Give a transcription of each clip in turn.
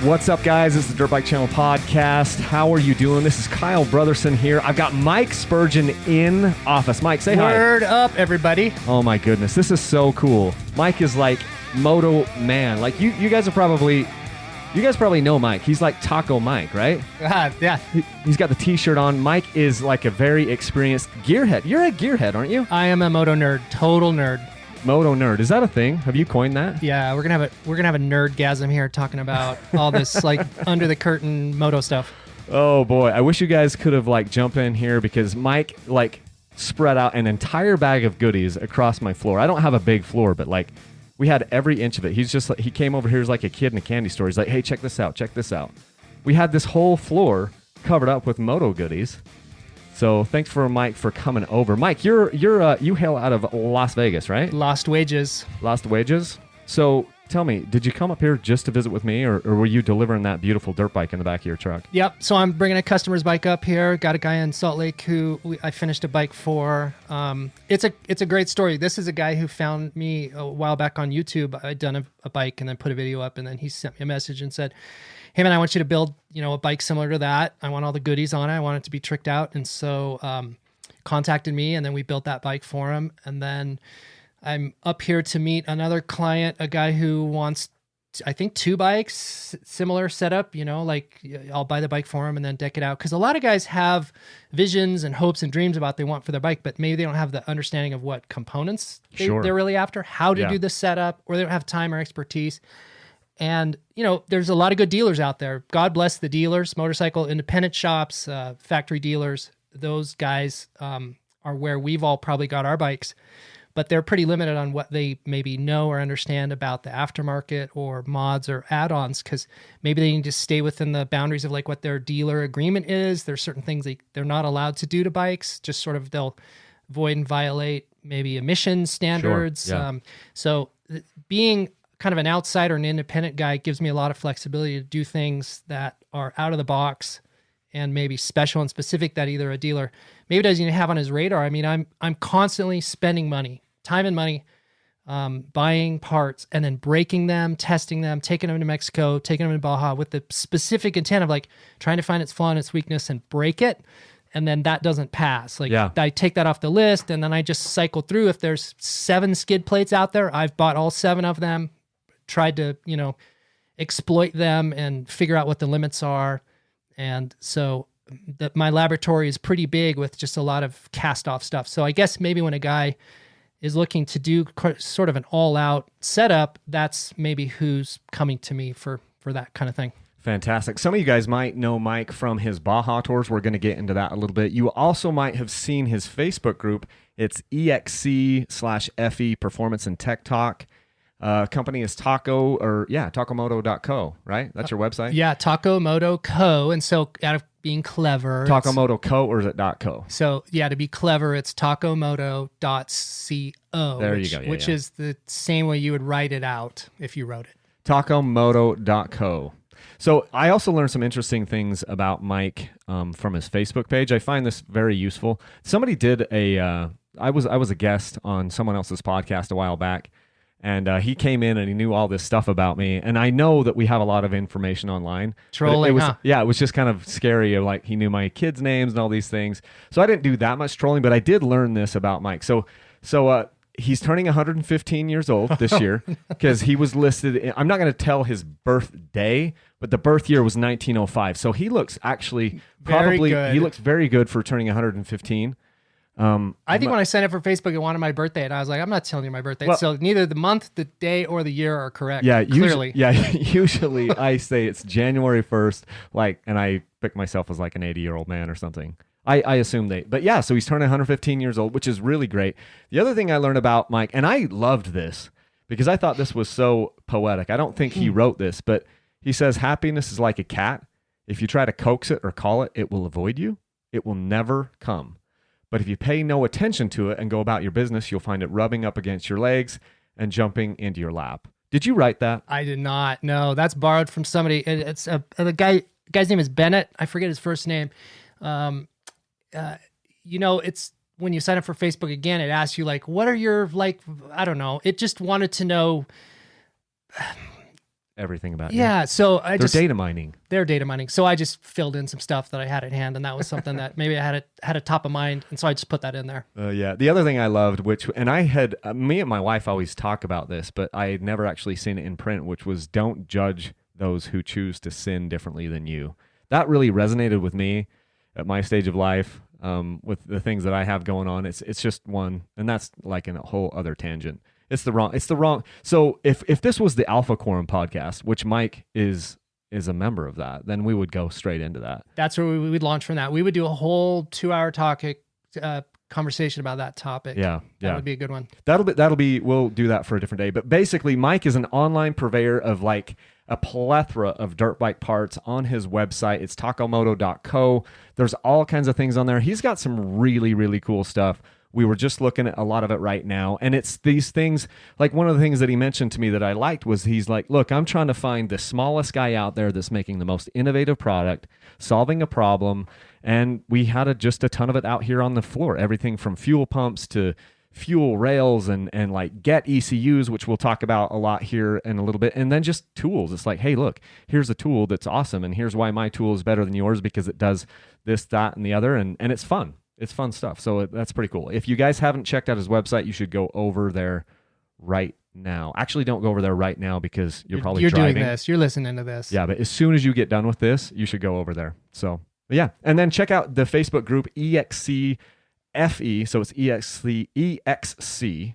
What's up, guys? This is the Dirt Bike Channel podcast. How are you doing? This is Kyle Brotherson here. I've got Mike Spurgin in office. Mike, say hi. Word up, everybody. Oh my goodness, this is so cool. Mike is like Moto man. Like you guys probably know Mike. He's like Taco Mike, right? Yeah. He's got the t-shirt on. Mike is like a very experienced gearhead. You're a gearhead, aren't you? I am a moto nerd, total nerd. Moto nerd. Is that a thing? Have you coined that? Yeah, we're gonna have a nerdgasm here talking about all this like under the curtain moto stuff. Oh boy, I wish you guys could have like jumped in here because Mike like spread out an entire bag of goodies across my floor. I don't have a big floor, but like we had every inch of it. He's just like, he came over here as like a kid in a candy store. He's like, hey, check this out, check this out. We had this whole floor covered up with moto goodies. So thanks for Mike for coming over. Mike, you hail out of Las Vegas, right? Lost wages. Lost wages. So tell me, did you come up here just to visit with me, or were you delivering that beautiful dirt bike in the back of your truck? Yep. So I'm bringing a customer's bike up here. Got a guy in Salt Lake who I finished a bike for. It's a great story. This is a guy who found me a while back on YouTube. I'd done a bike and then put a video up, and then he sent me a message and said, hey man, I want you to build, a bike similar to that. I want all the goodies on it. I want it to be tricked out. And so contacted me, and then we built that bike for him. And then I'm up here to meet another client, a guy who wants, I think, 2 bikes, similar setup, like I'll buy the bike for him and then deck it out. Because a lot of guys have visions and hopes and dreams about what they want for their bike, but maybe they don't have the understanding of what components they're really after, how to do the setup, or they don't have time or expertise. And, there's a lot of good dealers out there. God bless the dealers, motorcycle independent shops, factory dealers. Those guys are where we've all probably got our bikes, but they're pretty limited on what they maybe know or understand about the aftermarket or mods or add-ons, because maybe they can just stay within the boundaries of like what their dealer agreement is. There's certain things they're not allowed to do to bikes, just sort of they'll void and violate maybe emission standards. Sure, yeah. So being kind of an outsider and independent guy gives me a lot of flexibility to do things that are out of the box and maybe special and specific that either a dealer maybe doesn't even have on his radar. I mean, I'm constantly spending money, time and money, buying parts and then breaking them, testing them, taking them to Mexico, taking them to Baja with the specific intent of like trying to find its flaw and its weakness and break it. And then that doesn't pass. I take that off the list, and then I just cycle through. If there's 7 skid plates out there, I've bought all 7 of them, tried to, exploit them and figure out what the limits are. And so my laboratory is pretty big with just a lot of cast off stuff. So I guess maybe when a guy is looking to do sort of an all out setup, that's maybe who's coming to me for that kind of thing. Fantastic. Some of you guys might know Mike from his Baja Tours. We're going to get into that a little bit. You also might have seen his Facebook group. It's EXC/FE Performance and Tech Talk. Company is tacomoto.co, right? That's your website? Yeah, Taco Moto Co. And so out of being clever. Taco Moto Co, or is it .co? So yeah, to be clever, it's tacomoto.co. There you go. Yeah, which is the same way you would write it out if you wrote it. Tacomoto.co. So I also learned some interesting things about Mike from his Facebook page. I find this very useful. Somebody did I was a guest on someone else's podcast a while back, and he came in and he knew all this stuff about me. And I know that we have a lot of information online. Trolling, huh? Yeah, it was just kind of scary. Like he knew my kids' names and all these things. So I didn't do that much trolling, but I did learn this about Mike. So he's turning 115 years old this year because he was listed. I'm not going to tell his birthday, but the birth year was 1905. So he looks actually he looks very good for turning 115. I think when I signed up for Facebook, it wanted my birthday, and I was like, I'm not telling you my birthday. Well, so neither the month, the day, or the year are correct. Yeah, clearly. Usually I say it's January 1st, and I pick myself as like an 80-year-old man or something. I assume but yeah, so he's turning 115 years old, which is really great. The other thing I learned about Mike, and I loved this because I thought this was so poetic. I don't think he wrote this, but he says, happiness is like a cat. If you try to coax it or call it, it will avoid you. It will never come. But if you pay no attention to it and go about your business, you'll find it rubbing up against your legs and jumping into your lap. Did you write that? I did not. No, that's borrowed from somebody. It's the guy's name is Bennett. I forget his first name. It's when you sign up for Facebook again, it asks you like, what are your I don't know. It just wanted to know everything about you. Yeah, so They're data mining. They're data mining. So I just filled in some stuff that I had at hand, and that was something that maybe I had a top of mind, and so I just put that in there. Yeah. The other thing I loved, and I had, me and my wife always talk about this, but I had never actually seen it in print, which was don't judge those who choose to sin differently than you. That really resonated with me at my stage of life, with the things that I have going on. It's just one, and that's like in a whole other tangent. It's the wrong. So if this was the Alpha Quorum podcast, which Mike is a member of that, then we would go straight into that. That's where we would launch from that. We would do a whole 2-hour conversation about that topic. Yeah. That would be a good one. That'll be, we'll do that for a different day. But basically, Mike is an online purveyor of like a plethora of dirt bike parts on his website. It's tacomoto.co. There's all kinds of things on there. He's got some really, really cool stuff. We were just looking at a lot of it right now. And it's these things, like one of the things that he mentioned to me that I liked was he's like, look, I'm trying to find the smallest guy out there that's making the most innovative product, solving a problem. And we had just a ton of it out here on the floor, everything from fuel pumps to fuel rails and like get ECUs, which we'll talk about a lot here in a little bit. And then just tools. It's like, hey, look, here's a tool that's awesome. And here's why my tool is better than yours because it does this, that, and the other. And it's fun. It's fun stuff. So that's pretty cool. If you guys haven't checked out his website, you should go over there right now. Actually, don't go over there right now because you're probably driving. Doing this. You're listening to this. Yeah, but as soon as you get done with this, you should go over there. So, yeah. And then check out the Facebook group EXC FE. So it's EXC/FE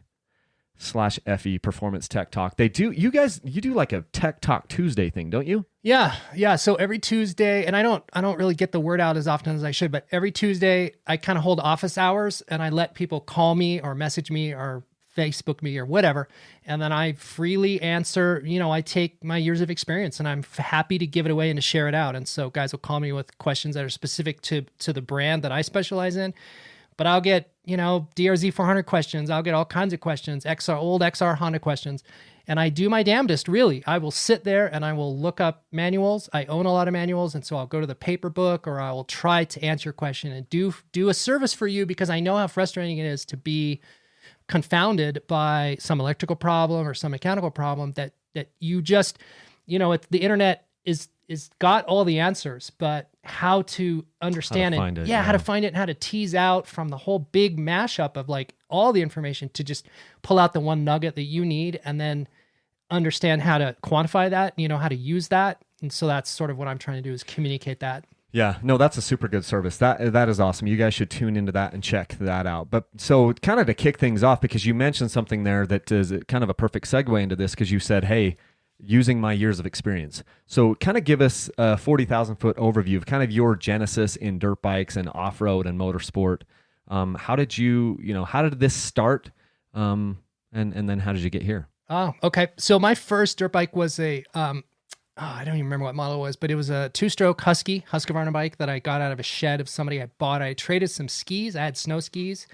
Performance Tech Talk. You do like a Tech Talk Tuesday thing, don't you? Yeah. So every Tuesday, and I don't really get the word out as often as I should, but every Tuesday I kind of hold office hours and I let people call me or message me or Facebook me or whatever. And then I freely answer, I take my years of experience and I'm happy to give it away and to share it out. And so guys will call me with questions that are specific to the brand that I specialize in. But I'll get, DRZ 400 questions. I'll get all kinds of questions, old XR Honda questions. And I do my damnedest, really. I will sit there and I will look up manuals. I own a lot of manuals. And so I'll go to the paper book or I will try to answer your question and do a service for you because I know how frustrating it is to be confounded by some electrical problem or some mechanical problem that you just, the internet is got all the answers, but how to understand how to find it and how to tease out from the whole big mashup of like all the information to just pull out the one nugget that you need and then understand how to quantify that, how to use that. And so that's sort of what I'm trying to do is communicate that. Yeah, no, that's a super good service. That is awesome. You guys should tune into that and check that out. But so kind of to kick things off, because you mentioned something there that is kind of a perfect segue into this, because you said, hey, using my years of experience. So kind of give us a 40,000 foot overview of kind of your genesis in dirt bikes and off-road and motorsport. How did how did this start? And then how did you get here? Oh, okay. So my first dirt bike was I don't even remember what model it was, but it was a 2-stroke Husqvarna bike that I got out of a shed of somebody I bought. I traded some skis. I had snow skis.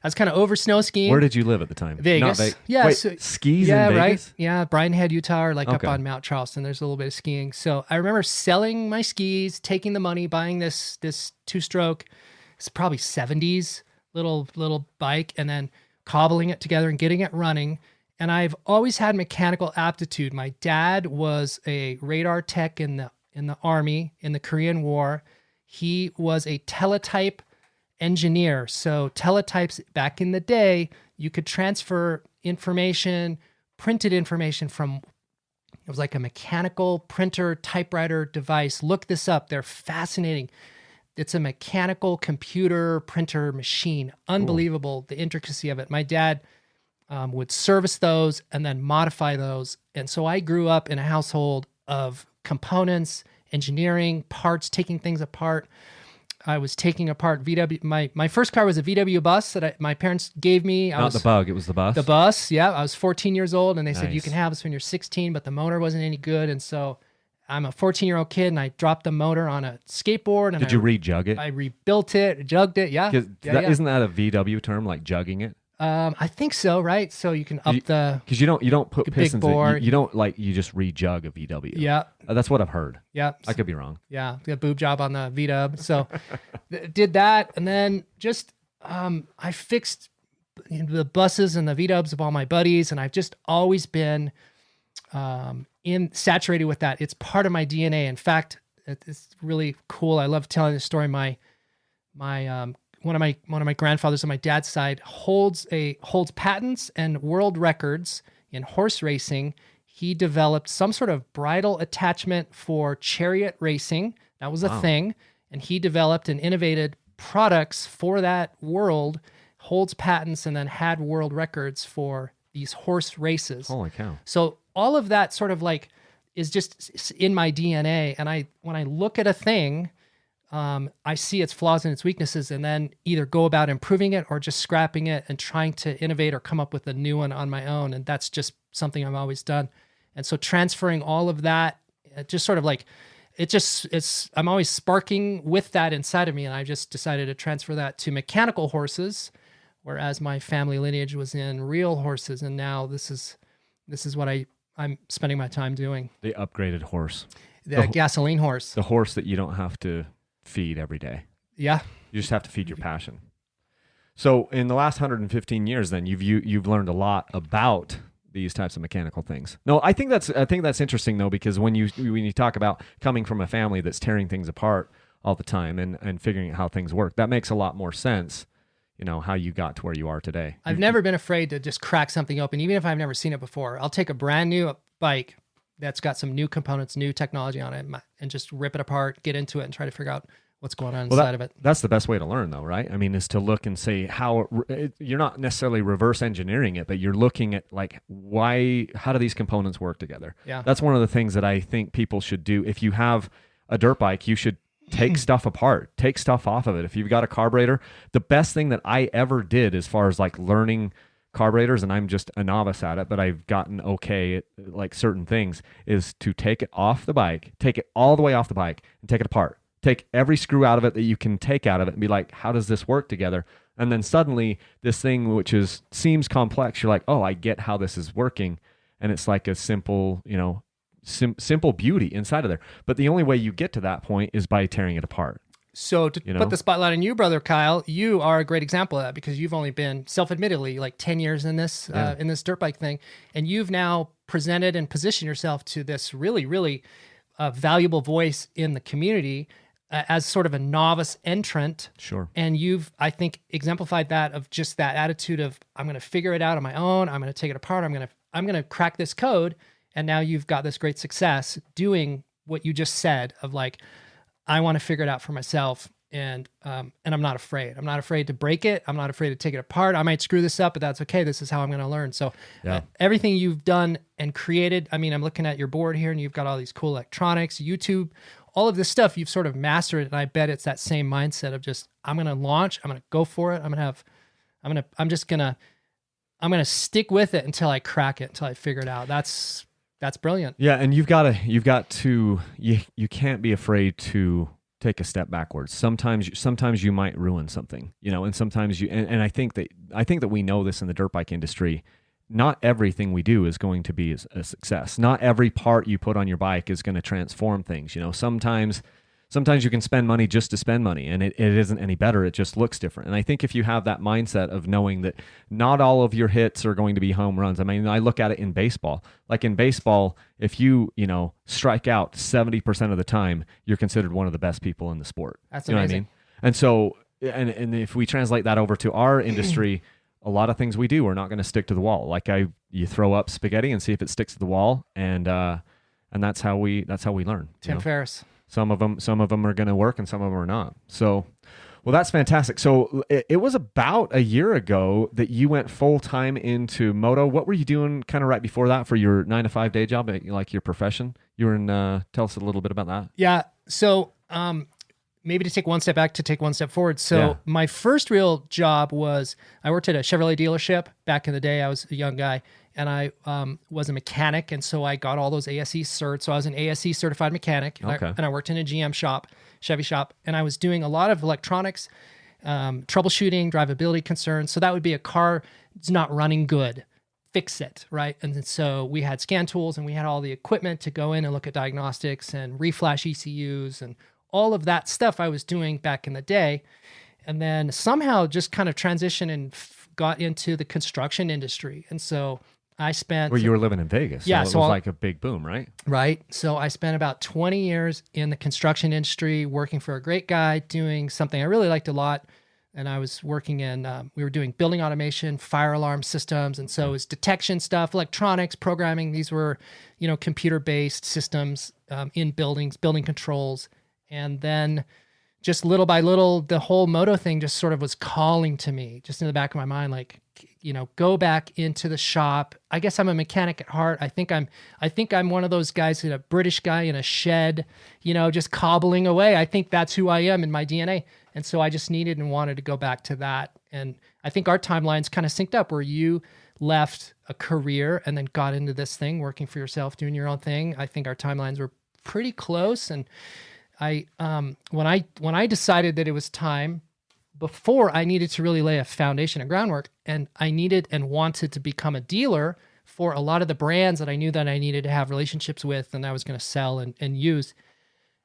I was kind of over snow skiing. Where did you live at the time? Vegas. Not Yeah. Wait, skis in Vegas? Right. Yeah. Brian Head, Utah, or like Okay. up on Mount Charleston. There's a little bit of skiing. So I remember selling my skis, taking the money, buying this 2-stroke. It's probably 70s little bike, and then cobbling it together and getting it running. And I've always had mechanical aptitude. My dad was a radar tech in the Army in the Korean War. He was a teletype engineer. So teletypes back in the day, you could transfer information, printed information from, it was like a mechanical printer typewriter device. Look this up. They're fascinating. It's a mechanical computer printer machine. Unbelievable, the intricacy of it. My dad would service those and then modify those. And so I grew up in a household of components, engineering, parts, taking things apart. I was taking apart VW. My first car was a VW bus that my parents gave me. Not the Bug, it was the bus? The bus, yeah. I was 14 years old, and they said, Nice. you can have this when you're 16, but the motor wasn't any good. And so I'm a 14-year-old kid, and I dropped the motor on a skateboard. And Did you re-jug it? I rebuilt it, jugged it, yeah. Isn't that a VW term, like jugging it? I think so, right? So you can up the... Because you don't put big pistons in. bore. You don't you just re-jug a VW. Yeah. That's what I've heard. Yeah. I could be wrong. Yeah, the boob job on the V-dub. So did that, and then just I fixed the buses and the V-dubs of all my buddies, and I've just always been in saturated with that. It's part of my DNA. In fact, it's really cool. I love telling this story. My one of my grandfathers on my dad's side holds patents and world records in horse racing. He developed some sort of bridle attachment for chariot racing. That was a thing. And he developed and innovated products for that world, holds patents, and then had world records for these horse races. Holy cow. So all of that sort of like is just in my DNA. And when I look at a thing, I see its flaws and its weaknesses, and then either go about improving it or just scrapping it and trying to innovate or come up with a new one on my own. And that's just something I've always done. And so transferring all of that, just sort of like, I'm always sparking with that inside of me. And I just decided to transfer that to mechanical horses, whereas my family lineage was in real horses. And now this is what I'm spending my time doing. The upgraded horse. The gasoline horse. The horse that you don't have to feed every day. Yeah. You just have to feed your passion. So in the last 115 years, then you've learned a lot about these types of mechanical things. No, I think that's interesting though, because when you talk about coming from a family that's tearing things apart all the time and figuring out how things work, that makes a lot more sense. You know, how you got to where you are today. I've never been afraid to just crack something open, even if I've never seen it before. I'll take a brand new bike that's got some new components, new technology on it, and just rip it apart, get into it, and try to figure out what's going on inside of it. That's the best way to learn, though, right? I mean, is to look and say you're not necessarily reverse engineering it, but you're looking at like how do these components work together? Yeah. That's one of the things that I think people should do. If you have a dirt bike, you should take stuff apart, take stuff off of it. If you've got a carburetor, the best thing that I ever did as far as like learning carburetors, and I'm just a novice at it, but I've gotten okay at like certain things, is to take it off the bike, take it all the way off the bike and take it apart. Take every screw out of it that you can take out of it and be like, how does this work together? And then suddenly this thing, which seems complex, you're like, oh, I get how this is working. And it's like a simple, simple beauty inside of there. But the only way you get to that point is by tearing it apart. So to put the spotlight on you, brother Kyle, you are a great example of that, because you've only been self-admittedly like 10 years in this dirt bike thing. And you've now presented and positioned yourself to this really, really valuable voice in the community as sort of a novice entrant. Sure. And you've, I think, exemplified that, of just that attitude of, I'm going to figure it out on my own. I'm going to take it apart. I'm going to crack this code. And now you've got this great success doing what you just said of like, I want to figure it out for myself. And I'm not afraid. I'm not afraid to break it. I'm not afraid to take it apart. I might screw this up, but that's okay. This is how I'm going to learn. So everything you've done and created, I mean, I'm looking at your board here and you've got all these cool electronics, YouTube, all of this stuff you've sort of mastered. And I bet it's that same mindset of just, I'm going to launch, I'm going to go for it. I'm going to stick with it until I crack it, until I figure it out. That's brilliant. Yeah. And you can't be afraid to take a step backwards. Sometimes you might ruin something, and sometimes and I think that we know this in the dirt bike industry. Not everything we do is going to be a success. Not every part you put on your bike is going to transform things. Sometimes you can spend money just to spend money, and it isn't any better. It just looks different. And I think if you have that mindset of knowing that not all of your hits are going to be home runs. I mean, I look at it in baseball. Like in baseball, if you strike out 70% of the time, you're considered one of the best people in the sport. That's amazing. What I mean? And so, and if we translate that over to our industry, a lot of things we do are not going to stick to the wall. Like you throw up spaghetti and see if it sticks to the wall, and that's how we learn. Tim Ferriss. Some of them are going to work and some of them are not. So, well, that's fantastic. So it was about a year ago that you went full time into Moto. What were you doing kind of right before that for your 9-to-5 day job, like your profession? You were in, tell us a little bit about that. Yeah. So, maybe to take one step back to take one step forward. So my first real job was, I worked at a Chevrolet dealership back in the day. I was a young guy, and I was a mechanic. And so I got all those ASE certs. So I was an ASE certified mechanic. Okay. And I worked in a GM shop, Chevy shop. And I was doing a lot of electronics, troubleshooting, drivability concerns. So that would be a car that's not running good. Fix it, right? And then, so we had scan tools and we had all the equipment to go in and look at diagnostics and reflash ECUs and all of that stuff I was doing back in the day. And then somehow just kind of transitioned and got into the construction industry. And so I spent... Where you were living in Vegas. Yeah. So it was like a big boom, right? Right. So I spent about 20 years in the construction industry working for a great guy doing something I really liked a lot. And I was working in, we were doing building automation, fire alarm systems. And so it was detection stuff, electronics, programming. These were, computer-based systems in buildings, building controls. And then just little by little, the whole Moto thing just sort of was calling to me, just in the back of my mind, like, go back into the shop. I guess I'm a mechanic at heart. I think I'm one of those guys, a British guy in a shed, just cobbling away. I think that's who I am in my DNA. And so I just needed and wanted to go back to that. And I think our timelines kind of synced up, where you left a career and then got into this thing, working for yourself, doing your own thing. I think our timelines were pretty close. And when I decided that it was time, before I needed to really lay a foundation of groundwork, and I needed and wanted to become a dealer for a lot of the brands that I knew that I needed to have relationships with and I was going to sell and use.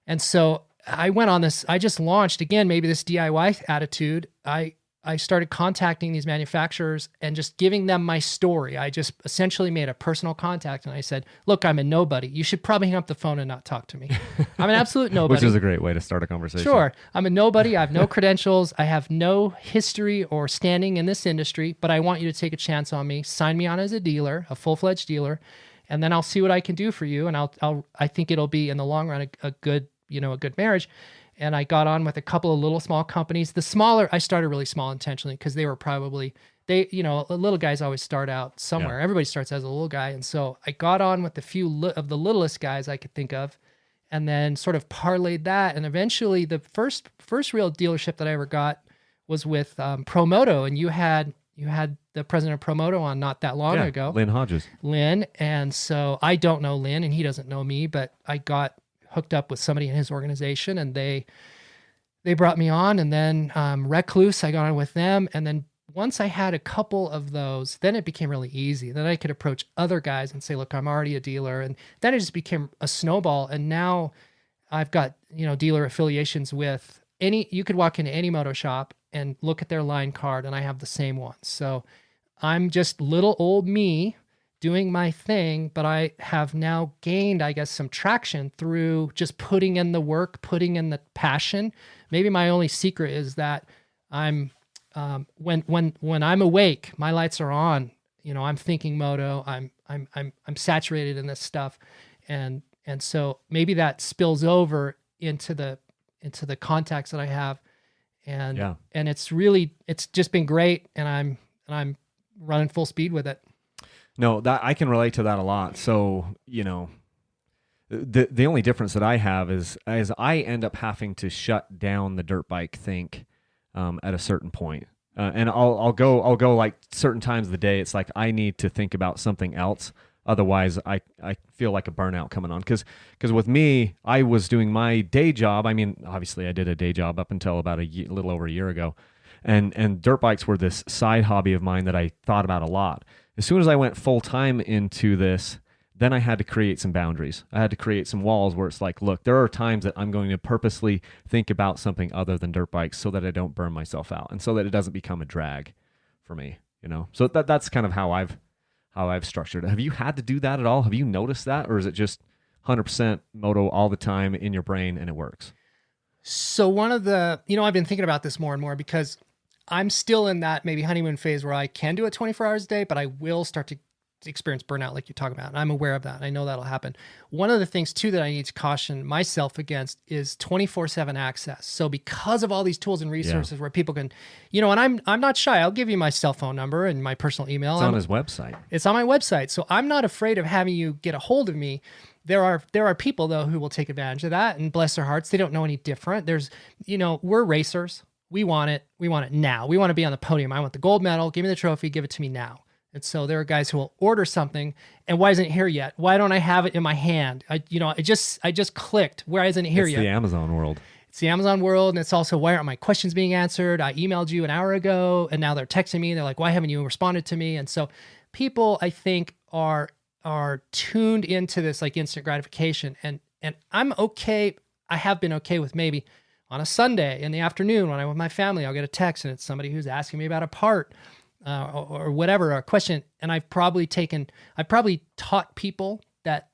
And so I went on this, I just launched, again, maybe this DIY attitude. I started contacting these manufacturers and just giving them my story. I just essentially made a personal contact and I said, look, I'm a nobody. You should probably hang up the phone and not talk to me. I'm an absolute nobody. Which is a great way to start a conversation. Sure. I'm a nobody. I have no credentials. I have no history or standing in this industry, but I want you to take a chance on me. Sign me on as a dealer, a full-fledged dealer, and then I'll see what I can do for you. And I think it'll be in the long run a good marriage. And I got on with a couple of little small companies. The smaller, I started really small intentionally because they were probably, little guys always start out somewhere. Yeah. Everybody starts as a little guy. And so I got on with a few of the littlest guys I could think of, and then sort of parlayed that. And eventually the first real dealership that I ever got was with Moto. And you had the president of Moto on not that long ago. Lynn Hodges. Lynn. And so I don't know Lynn and he doesn't know me, but I got hooked up with somebody in his organization and they brought me on. And then Recluse, I got on with them. And then once I had a couple of those, then it became really easy. Then I could approach other guys and say, look, I'm already a dealer. And then it just became a snowball. And now I've got, dealer affiliations with you could walk into any moto shop and look at their line card and I have the same ones. So I'm just little old me doing my thing, but I have now gained, I guess, some traction through just putting in the work, putting in the passion. Maybe my only secret is that I'm when I'm awake, my lights are on. I'm thinking moto. I'm saturated in this stuff, and so maybe that spills over into the contacts that I have, and it's just been great, and I'm running full speed with it. No, that I can relate to that a lot. So, the only difference that I have is I end up having to shut down the dirt bike think at a certain point. And I'll go like certain times of the day. It's like I need to think about something else. Otherwise, I feel like a burnout coming on. Because with me, I was doing my day job. I mean, obviously, I did a day job up until about a little over a year ago. And dirt bikes were this side hobby of mine that I thought about a lot. As soon as I went full time into this, then I had to create some boundaries. I had to create some walls where it's like, look, there are times that I'm going to purposely think about something other than dirt bikes so that I don't burn myself out and so that it doesn't become a drag for me, So that's kind of how I've structured it. Have you had to do that at all? Have you noticed that, or is it just 100% moto all the time in your brain and it works? So one of the, I've been thinking about this more and more because I'm still in that maybe honeymoon phase where I can do it 24 hours a day, but I will start to experience burnout like you talk about. And I'm aware of that. And I know that'll happen. One of the things too that I need to caution myself against is 24/7 access. So because of all these tools and resources where people can, and I'm not shy. I'll give you my cell phone number and my personal email. It's on his website. It's on my website. So I'm not afraid of having you get a hold of me. There are people though who will take advantage of that, and bless their hearts, they don't know any different. There's, we're racers. We want it now. We want to be on the podium. I want the gold medal. Give me the trophy. Give it to me now. And so there are guys who will order something, and why isn't it here yet? Why don't I have it in my hand? I just clicked. Why isn't it here yet? It's the Amazon world. It's the Amazon world, and it's also, why aren't my questions being answered? I emailed you an hour ago, and now they're texting me. They're like, why haven't you responded to me? And so people, I think, are tuned into this like instant gratification, and I'm okay. I have been okay with maybe on a Sunday in the afternoon when I'm with my family, I'll get a text and it's somebody who's asking me about a part. or whatever, or a question. And I've probably taught people that,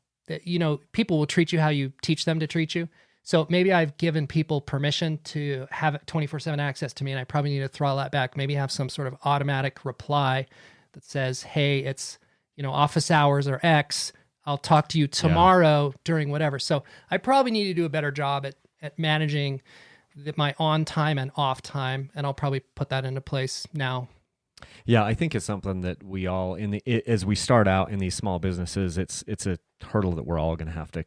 people will treat you how you teach them to treat you. So maybe I've given people permission to have 24/7 access to me, and I probably need to throttle that back. Maybe have some sort of automatic reply that says, hey, it's, office hours or X. I'll talk to you tomorrow during whatever. So I probably need to do a better job at managing my on time and off time, and I'll probably put that into place now. Yeah, I think it's something that we all as we start out in these small businesses, it's a hurdle that we're all going to have to,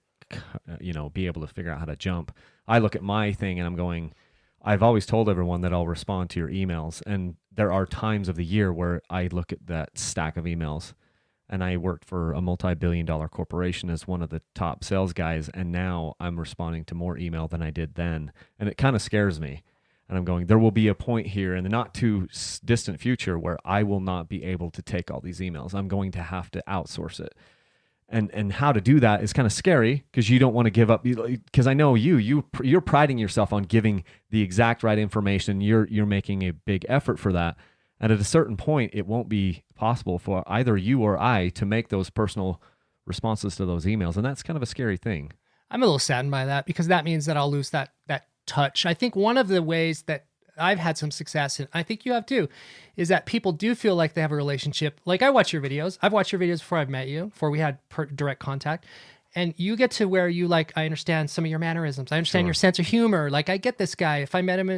be able to figure out how to jump. I look at my thing and I'm going, I've always told everyone that I'll respond to your emails, and there are times of the year where I look at that stack of emails. And I worked for a multi-billion-dollar corporation as one of the top sales guys, and now I'm responding to more email than I did then, and it kind of scares me. And I'm going, there will be a point here in the not too distant future where I will not be able to take all these emails. I'm going to have to outsource it. And how to do that is kind of scary, because you don't want to give up, because I know you're priding yourself on giving the exact right information. You're making a big effort for that. And at a certain point, it won't be possible for either you or I to make those personal responses to those emails. And that's kind of a scary thing. I'm a little saddened by that, because that means that I'll lose that touch. I think one of the ways that I've had some success, and I think you have too, is that people do feel like they have a relationship. Like, I watch your videos. I've watched your videos before I've met you, before we had direct contact. And you get to where you I understand some of your mannerisms. I understand your sense of humor. Like, I get this guy. If I met him,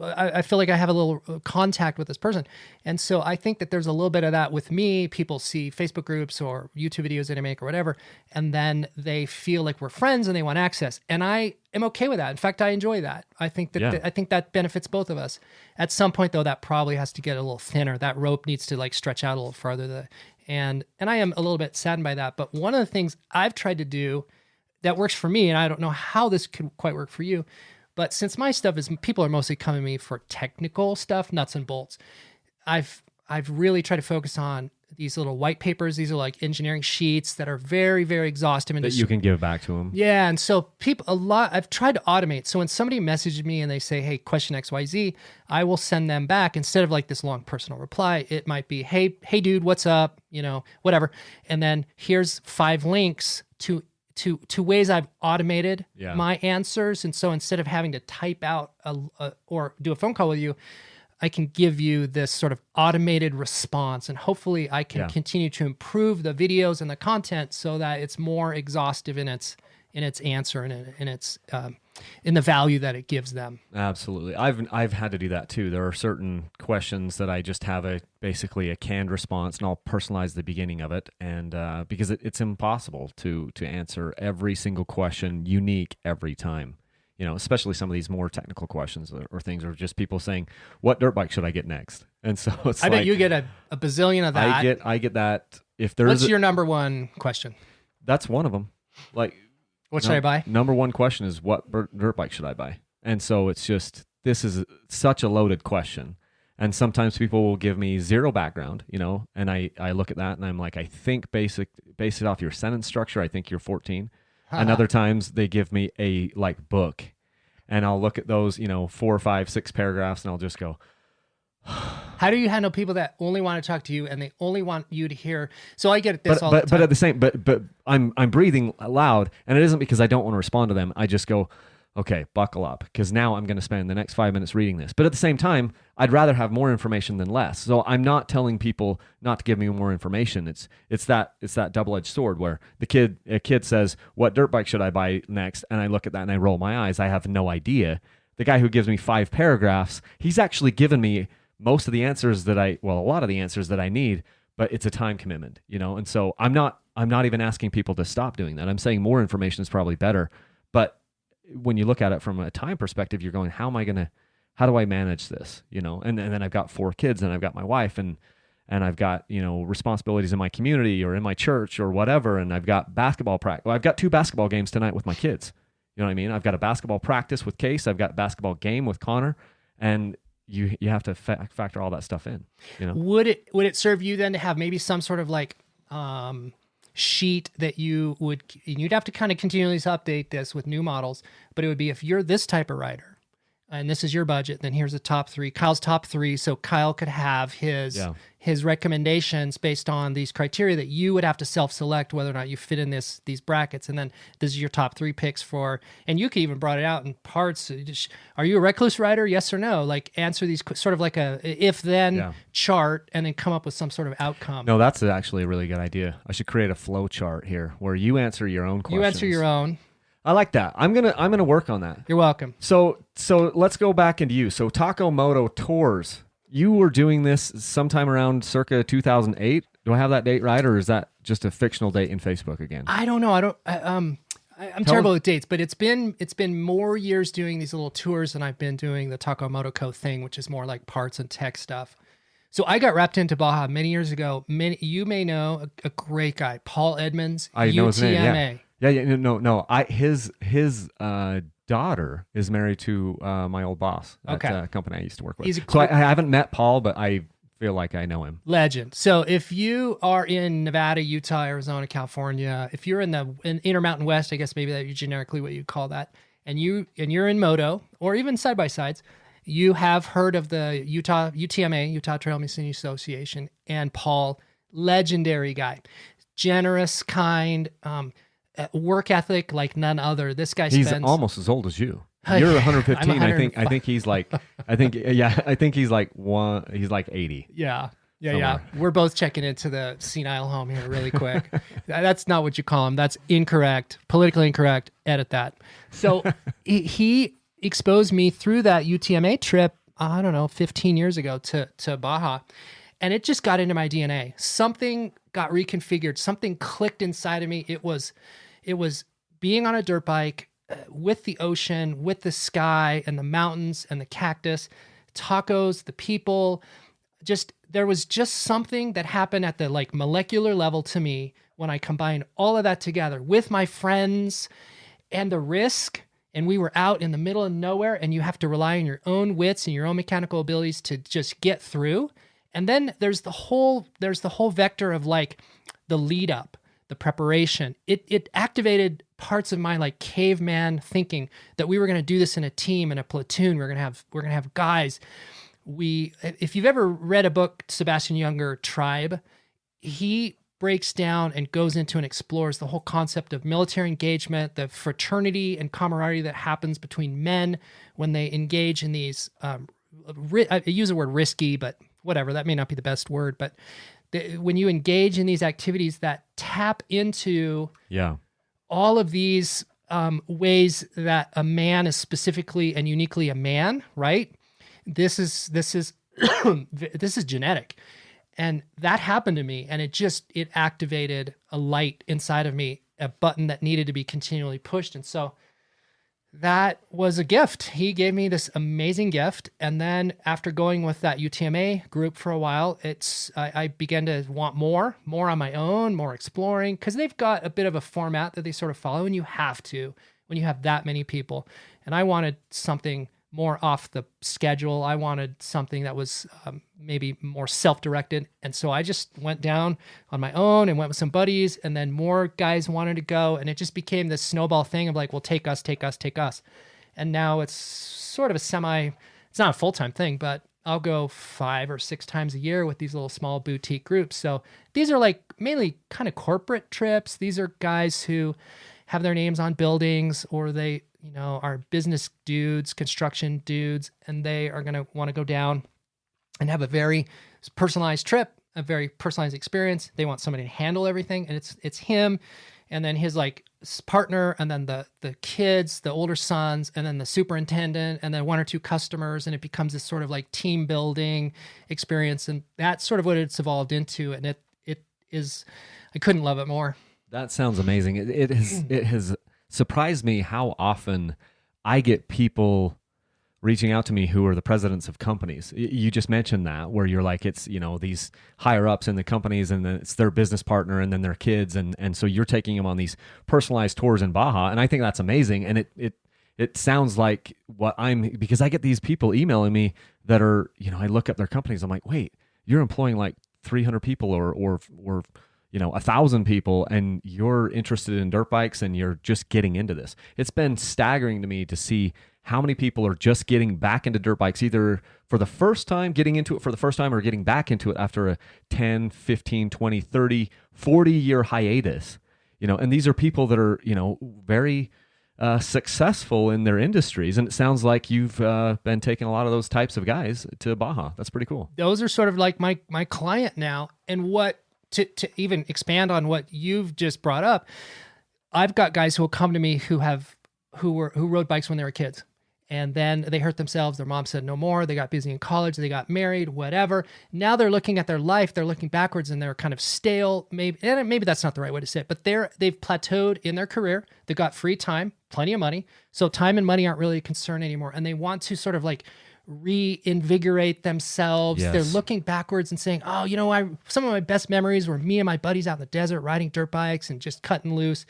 I feel like I have a little contact with this person. And so I think that there's a little bit of that with me. People see Facebook groups or YouTube videos that I make or whatever, and then they feel like we're friends and they want access. And I am okay with that. In fact, I enjoy that. I think that I think that benefits both of us. At some point, though, that probably has to get a little thinner. That rope needs to stretch out a little farther. And I am a little bit saddened by that. But one of the things I've tried to do that works for me, and I don't know how this could quite work for you, but since my stuff is, people are mostly coming to me for technical stuff, nuts and bolts, I've really tried to focus on these little white papers. These are like engineering sheets that are very, very exhaustive. And that you can give back to them. Yeah. And so I've tried to automate. So when somebody messages me and they say, hey, question XYZ, I will send them back, instead of like this long personal reply, it might be, hey dude, what's up? Whatever. And then here's 5 links to ways I've automated my answers. And so instead of having to type out or do a phone call with you, I can give you this sort of automated response, and hopefully I can continue to improve the videos and the content so that it's more exhaustive in its answer and in its in the value that it gives them. Absolutely. I've had to do that too. There are certain questions that I just have basically a canned response, and I'll personalize the beginning of it, and because it's impossible to answer every single question unique every time. Especially some of these more technical questions or things, or just people saying, what dirt bike should I get next? And so it's I bet you get a bazillion of that. I get that. If there's What's your number one question? That's one of them. What should I buy? Number one question is, what dirt bike should I buy? And so it's just, this is such a loaded question. And sometimes people will give me zero background, and I look at that and I'm like, I think base it off your sentence structure. I think you're 14. And other times they give me a book, and I'll look at those, 4, 5, 6 paragraphs, and I'll just go. How do you handle people that only want to talk to you and they only want you to hear? So I get this all the time. But at the same, but I'm breathing loud, and it isn't because I don't want to respond to them. I just go, okay, buckle up, because now I'm going to spend the next 5 minutes reading this. But at the same time, I'd rather have more information than less. So I'm not telling people not to give me more information. It's that double-edged sword where a kid says, what dirt bike should I buy next? And I look at that and I roll my eyes. I have no idea. The guy who gives me 5 paragraphs, he's actually given me most of the answers a lot of the answers that I need, but it's a time commitment, And so I'm not even asking people to stop doing that. I'm saying more information is probably better. But when you look at it from a time perspective, you're going, how do I manage this? And then I've got 4 kids, and I've got my wife, and I've got, responsibilities in my community or in my church or whatever. And I've got basketball practice. Well, I've got 2 basketball games tonight with my kids. You know what I mean? I've got a basketball practice with Case. I've got a basketball game with Connor, and you have to factor all that stuff in. Would it serve you then to have maybe some sort of sheet that you'd have to kind of continually update this with new models, but it would be, if you're this type of rider, and this is your budget, then here's the top 3. Kyle's top 3, so Kyle could have his recommendations based on these criteria that you would have to self-select whether or not you fit in these brackets. And then this is your top 3 picks for, and you could even brought it out in parts. Are you a recluse rider? Yes or no? Like answer these sort of like a if-then chart and then come up with some sort of outcome. No, that's actually a really good idea. I should create a flow chart here where you answer your own questions. You answer your own. I like that. I'm gonna work on that. You're welcome. So let's go back into you. So Taco Moto Tours. You were doing this sometime around circa 2008. Do I have that date right, or is that just a fictional date in Facebook again? I don't know. I'm terrible with dates, but it's been more years doing these little tours than I've been doing the Taco Moto Co thing, which is more like parts and tech stuff. So I got wrapped into Baja many years ago. You may know a great guy, Paul Edmonds. I know his name. Yeah. No. His daughter is married to my old boss at company I used to work with. So I haven't met Paul, but I feel like I know him. Legend. So if you are in Nevada, Utah, Arizona, California, if you're in Intermountain West, I guess maybe that is generically what you call that, and you're in Moto or even side by sides, you have heard of the UTMA, Utah Trail Machine Association, and Paul, legendary guy, generous, kind. Work ethic like none other. This guy he's almost as old as you. You're 115. I think he's like he's like 80. Yeah. We're both checking into the senile home here really quick. That's not what you call him. That's incorrect. Politically incorrect. Edit that. So he exposed me through that UTMA trip, I don't know, 15 years ago to Baja. And it just got into my DNA. Something got reconfigured. Something clicked inside of me. It was being on a dirt bike with the ocean, with the sky and the mountains and the cactus, tacos, the people. There was just something that happened at the like molecular level to me when I combined all of that together with my friends and the risk. And we were out in the middle of nowhere, and you have to rely on your own wits and your own mechanical abilities to just get through. And then there's the whole vector of like the lead up, the preparation. It activated parts of my like caveman thinking that we were going to do this in a team, in a platoon. We're going to have guys. If you've ever read a book, Sebastian Junger, Tribe, he breaks down and goes into and explores the whole concept of military engagement, the fraternity and camaraderie that happens between men when they engage in these, I use the word risky, but whatever, that may not be the best word, but when you engage in these activities that tap into all of these ways that a man is specifically and uniquely a man, right? This is this is genetic. And that happened to me, and it activated a light inside of me, a button that needed to be continually pushed. And so that was a gift. He gave me this amazing gift. And then after going with that UTMA group for a while, I began to want more on my own, more exploring, because they've got a bit of a format that they sort of follow, and you have to when you have that many people. And I wanted something more off the schedule. I wanted something that was maybe more self-directed. And so I just went down on my own and went with some buddies, and then more guys wanted to go. And it just became this snowball thing of like, well, take us. And now it's sort of it's not a full-time thing, but I'll go 5 or 6 times a year with these little small boutique groups. So these are like mainly kind of corporate trips. These are guys who have their names on buildings, or they, are business dudes, construction dudes, and they are going to want to go down and have a very personalized trip, a very personalized experience. They want somebody to handle everything, and it's him, and then his like partner, and then the kids, the older sons, and then the superintendent, and then 1 or 2 customers, and it becomes this sort of like team building experience, and that's sort of what it's evolved into, and it is, I couldn't love it more. That sounds amazing. It has surprised me how often I get people reaching out to me who are the presidents of companies. You just mentioned that, where you're like, it's, these higher ups in the companies, and then it's their business partner, and then their kids. And so you're taking them on these personalized tours in Baja. And I think that's amazing. And it sounds like because I get these people emailing me that are, I look up their companies. I'm like, wait, you're employing like 300 people or 1,000 people, and you're interested in dirt bikes, and you're just getting into this. It's been staggering to me to see how many people are just getting back into dirt bikes, either for the first time, getting into it for the first time, or getting back into it after a 10, 15, 20, 30, 40-year hiatus. And these are people that are, very successful in their industries. And it sounds like you've been taking a lot of those types of guys to Baja. That's pretty cool. Those are sort of like my client now. And what to even expand on what you've just brought up, I've got guys who will come to me who rode bikes when they were kids. And then they hurt themselves. Their mom said no more. They got busy in college. They got married, whatever. Now they're looking at their life. They're looking backwards and they're kind of stale. Maybe that's not the right way to say it, but they've plateaued in their career. They've got free time, plenty of money. So time and money aren't really a concern anymore. And they want to sort of like reinvigorate themselves. Yes. They're looking backwards and saying, oh, some of my best memories were me and my buddies out in the desert riding dirt bikes and just cutting loose.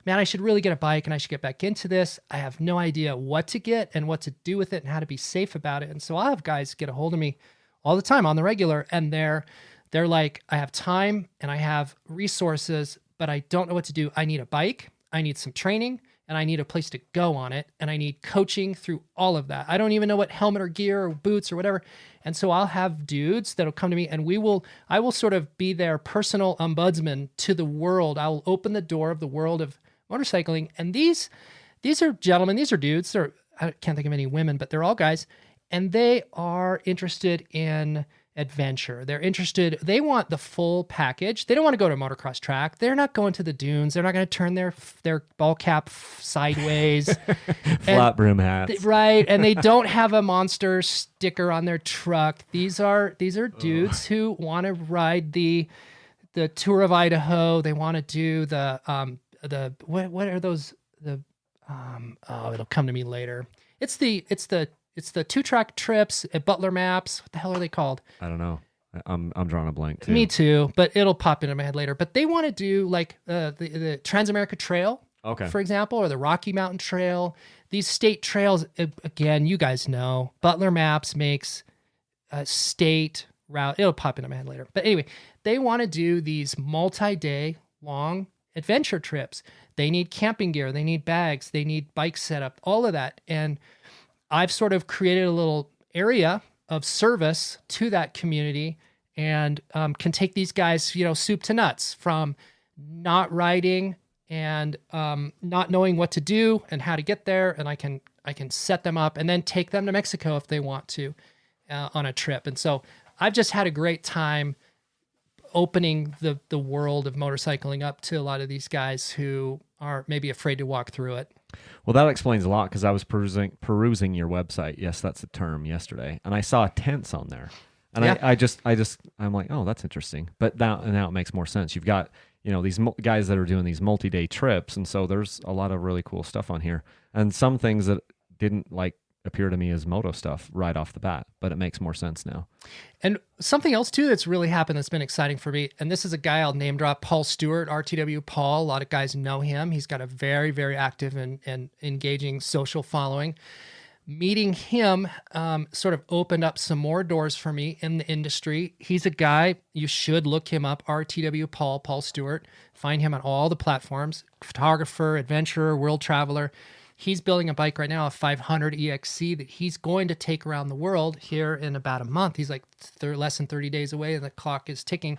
Man, I should really get a bike and I should get back into this. I have no idea what to get and what to do with it and how to be safe about it. And so I'll have guys get a hold of me all the time on the regular, and they're like, I have time and I have resources, but I don't know what to do. I need a bike, I need some training, and I need a place to go on it, and I need coaching through all of that. I don't even know what helmet or gear or boots or whatever. And so I'll have dudes that'll come to me, and I will sort of be their personal ombudsman to the world. I'll open the door of the world of motorcycling. And these are gentlemen, these are dudes. I can't think of any women, but they're all guys. And they are interested in adventure. They want the full package. They don't want to go to a motocross track. They're not going to the dunes. They're not going to turn their ball cap sideways. Flat brim hats. Right. And they don't have a monster sticker on their truck. These are dudes who want to ride the Tour of Idaho. They want to do what are those? It'll come to me later. It's the 2-track trips at Butler Maps. What the hell are they called? I don't know. I'm drawing a blank too. Me too, but it'll pop into my head later. But they want to do like the Transamerica Trail, for example, or the Rocky Mountain Trail. These state trails, again, you guys know, Butler Maps makes a state route. It'll pop into my head later. But anyway, they want to do these multi-day long adventure trips. They need camping gear, they need bags, they need bike setup, all of that. And I've sort of created a little area of service to that community, and can take these guys, soup to nuts, from not riding and not knowing what to do and how to get there. And I can set them up and then take them to Mexico if they want to on a trip. And so I've just had a great time opening the world of motorcycling up to a lot of these guys who are maybe afraid to walk through it. Well, that explains a lot, because I was perusing your website. Yes, that's the term, yesterday, and I saw tents on there, and yeah. I'm like, oh, that's interesting. But now it makes more sense. You've got these guys that are doing these multi-day trips, and so there's a lot of really cool stuff on here, and some things that didn't appear to me as moto stuff right off the bat, but it makes more sense now. And something else too that's really happened that's been exciting for me, and this is a guy I'll name drop, Paul Stewart, RTW Paul. A lot of guys know him. He's got a very, very active and engaging social following. Meeting him sort of opened up some more doors for me in the industry. He's a guy, you should look him up, RTW Paul Stewart. Find him on all the platforms, photographer, adventurer, world traveler. He's building a bike right now, a 500 EXC, that he's going to take around the world here in about a month. He's like less than 30 days away, and the clock is ticking.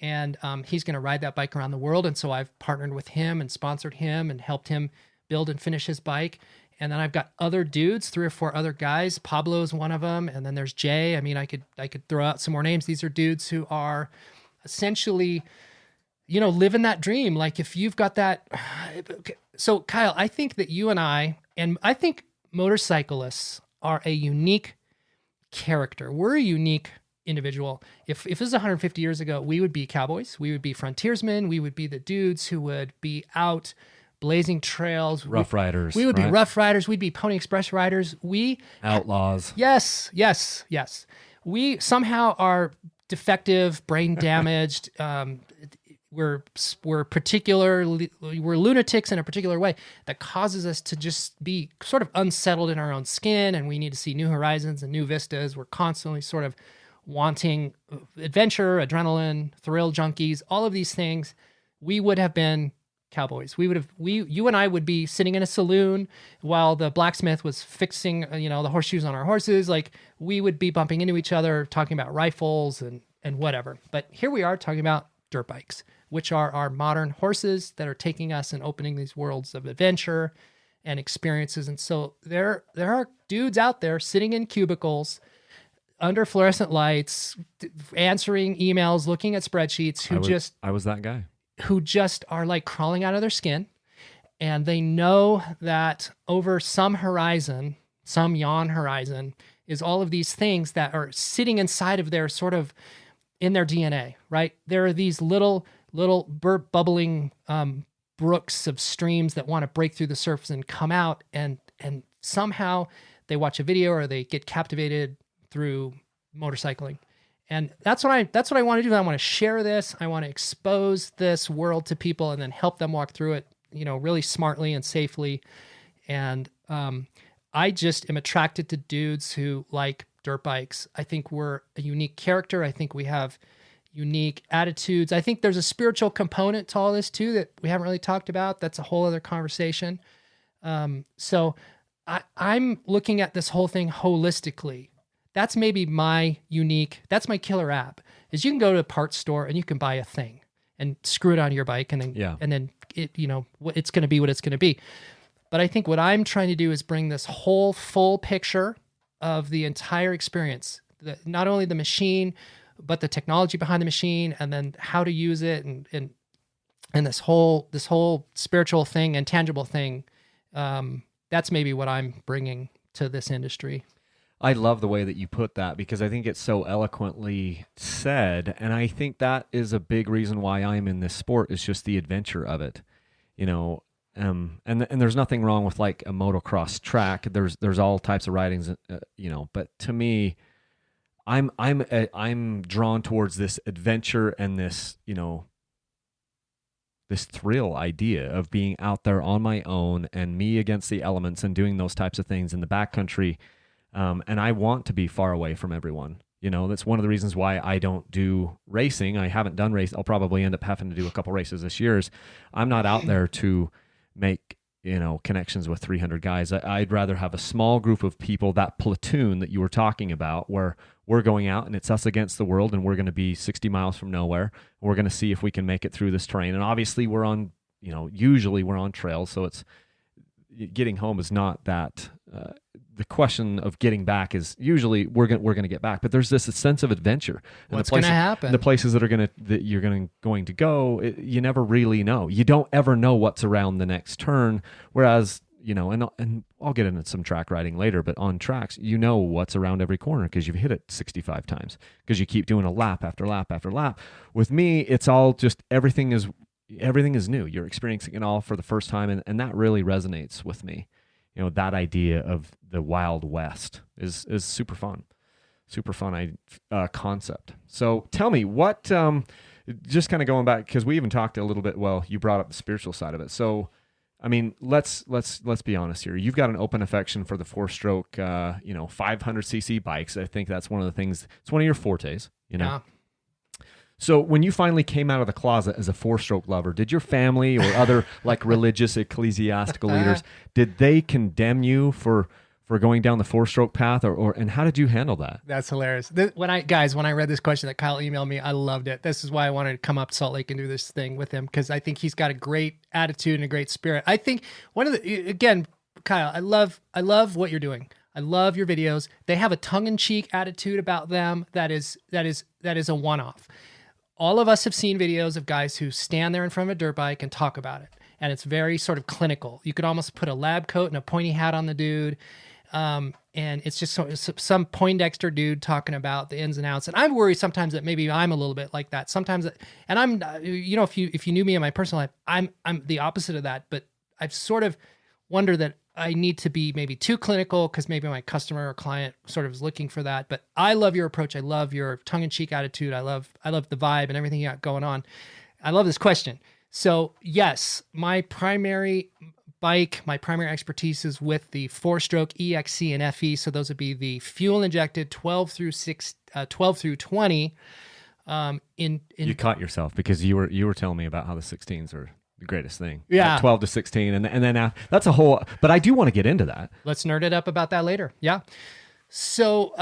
And he's going to ride that bike around the world. And so I've partnered with him and sponsored him and helped him build and finish his bike. And then I've got other dudes, 3 or 4 other guys. Pablo's one of them. And then there's Jay. I mean, I could throw out some more names. These are dudes who are essentially, living that dream. Like, if you've got that. So Kyle, I think that you and I think motorcyclists are a unique character. We're a unique individual. If this is 150 years ago, we would be cowboys. We would be frontiersmen. We would be the dudes who would be out blazing trails. Rough riders. We would be rough riders. We'd be Pony Express riders. Outlaws. Yes. We somehow are defective, brain damaged. We're lunatics in a particular way that causes us to just be sort of unsettled in our own skin, and we need to see new horizons and new vistas. We're constantly sort of wanting adventure, adrenaline, thrill junkies, all of these things. We would have been cowboys. You and I would be sitting in a saloon while the blacksmith was fixing, the horseshoes on our horses. Like, we would be bumping into each other, talking about rifles and whatever. But here we are talking about dirt bikes, which are our modern horses that are taking us and opening these worlds of adventure and experiences. And so there are dudes out there sitting in cubicles under fluorescent lights, answering emails, looking at spreadsheets, I was that guy. Who just are like crawling out of their skin. And they know that over some horizon, some yawn horizon, is all of these things that are sitting inside of their sort of in their DNA, right? There are these little bubbling brooks of streams that want to break through the surface and come out, and somehow they watch a video or they get captivated through motorcycling. And that's what I want to do. I want to share this. I want to expose this world to people and then help them walk through it, really smartly and safely. And I just am attracted to dudes who like dirt bikes. I think we're a unique character. I think we have unique attitudes. I think there's a spiritual component to all this too that we haven't really talked about. That's a whole other conversation. So I'm looking at this whole thing holistically. That's maybe that's my killer app, is you can go to a parts store and you can buy a thing and screw it onto your bike and then it, it's going to be what it's going to be. But I think what I'm trying to do is bring this whole full picture of the entire experience, not only the machine, but the technology behind the machine, and then how to use it, and this whole spiritual thing and tangible thing. That's maybe what I'm bringing to this industry. I love the way that you put that, because I think it's so eloquently said, and I think that is a big reason why I'm in this sport, is just the adventure of it, and there's nothing wrong with like a motocross track. There's all types of ridings, but to me, I'm drawn towards this adventure and this, this thrill idea of being out there on my own and me against the elements and doing those types of things in the backcountry. And I want to be far away from everyone. That's one of the reasons why I don't do racing. I haven't done race. I'll probably end up having to do a couple races this year. I'm not out there to make, connections with 300 guys. I'd rather have a small group of people, that platoon that you were talking about, where we're going out and it's us against the world, and we're going to be 60 miles from nowhere. We're going to see if we can make it through this terrain. And obviously we're on, usually we're on trails. So it's getting home is not that, the question of getting back is usually we're going to get back, but there's this sense of adventure. And what's going to happen? The places that you're going to go, you never really know. You don't ever know what's around the next turn. Whereas, and I'll get into some track riding later, but on tracks, what's around every corner because you've hit it 65 times because you keep doing a lap after lap after lap. With me, it's all just everything is new. You're experiencing it all for the first time, and that really resonates with me. That idea of the Wild West is super fun concept. So tell me what, just kind of going back, because we even talked a little bit, well, you brought up the spiritual side of it. So, I mean, let's be honest here. You've got an open affection for the 4-stroke, 500cc bikes. I think that's one of the things, it's one of your fortes, Yeah. So when you finally came out of the closet as a 4-stroke lover, did your family or other like religious ecclesiastical leaders, did they condemn you for going down the 4-stroke path, or and how did you handle that? That's hilarious. When I read this question that Kyle emailed me, I loved it. This is why I wanted to come up to Salt Lake and do this thing with him, because I think he's got a great attitude and a great spirit. I think again, Kyle, I love what you're doing. I love your videos. They have a tongue-in-cheek attitude about them that is a one-off. All of us have seen videos of guys who stand there in front of a dirt bike and talk about it. And it's very sort of clinical. You could almost put a lab coat and a pointy hat on the dude. And it's just some Poindexter dude talking about the ins and outs. And I'm worried sometimes that maybe I'm a little bit like that. Sometimes, and I'm, if you knew me in my personal life, I'm the opposite of that. But I've sort of wondered that I need to be maybe too clinical because maybe my customer or client sort of is looking for that. But I love your approach. I love your tongue-in-cheek attitude. I love the vibe and everything you got going on. I love this question. So yes, my primary expertise is with the 4-stroke EXC and FE. So those would be the fuel-injected 12 through 20. You caught yourself because you were telling me about how the 16s are the greatest thing. Yeah. 12 to 16. And then that's a whole, but I do want to get into that. Let's nerd it up about that later. Yeah. So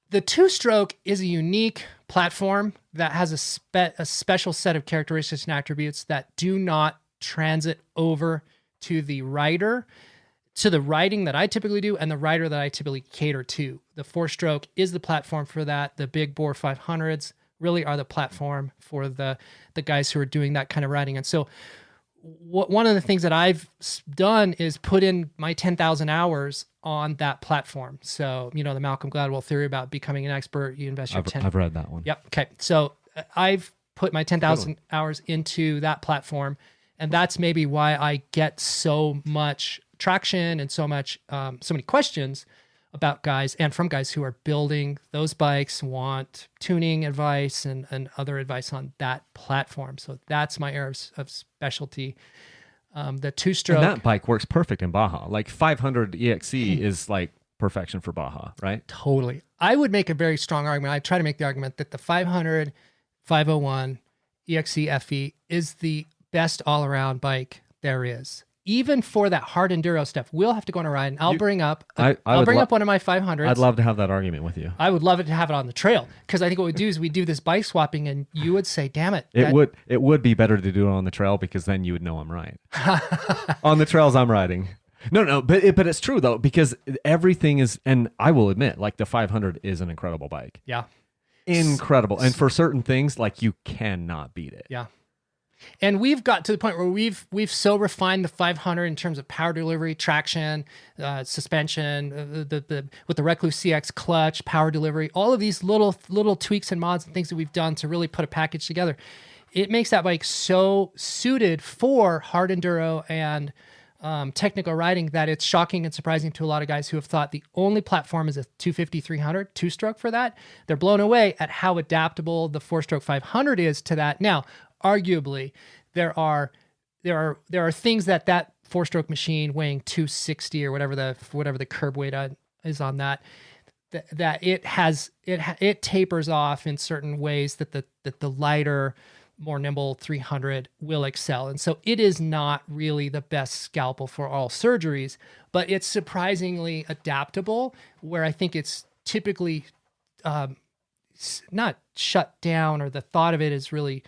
the two-stroke is a unique platform that has a special set of characteristics and attributes that do not transit over to the rider, to the riding that I typically do and the rider that I typically cater to. The four-stroke is the platform for that. The big bore 500s really are the platform for the guys who are doing that kind of riding. And so one of the things that I've done is put in my 10,000 hours on that platform. So, the Malcolm Gladwell theory about becoming an expert, you invest your 10. I've read that one. Yep. Okay. So I've put my 10,000 hours into that platform, and that's maybe why I get so much traction and so many questions about guys and from guys who are building those bikes, want tuning advice and other advice on that platform. So that's my area of specialty. The two-stroke. And that bike works perfect in Baja. Like 500 EXC is like perfection for Baja, right? Totally. I would make a very strong argument. I try to make the argument that the 500, 501 EXC FE is the best all-around bike there is. Even for that hard enduro stuff, we'll have to go on a ride, and I'll bring up one of my 500s. I'd love to have that argument with you. I would love it to have it on the trail, because I think what we do is we do this bike swapping, and you would say, "Damn it!" It would be better to do it on the trail, because then you would know I'm right. On the trails I'm riding. No, but it's true though, because everything is, and I will admit, like the 500 is an incredible bike. Yeah, incredible, and for certain things, like you cannot beat it. Yeah. And we've got to the point where we've so refined the 500 in terms of power delivery, traction, suspension, with the Recluse CX clutch, power delivery, all of these little tweaks and mods and things that we've done to really put a package together. It makes that bike so suited for hard enduro and technical riding that it's shocking and surprising to a lot of guys who have thought the only platform is a 250-300 two-stroke for that. They're blown away at how adaptable the four-stroke 500 is to that. Now, arguably, there are things that four-stroke machine weighing 260 or whatever the curb weight is on that it tapers off in certain ways that the lighter, more nimble 300 will excel. And so it is not really the best scalpel for all surgeries, but it's surprisingly adaptable, where I think it's typically not shut down, or the thought of it is really,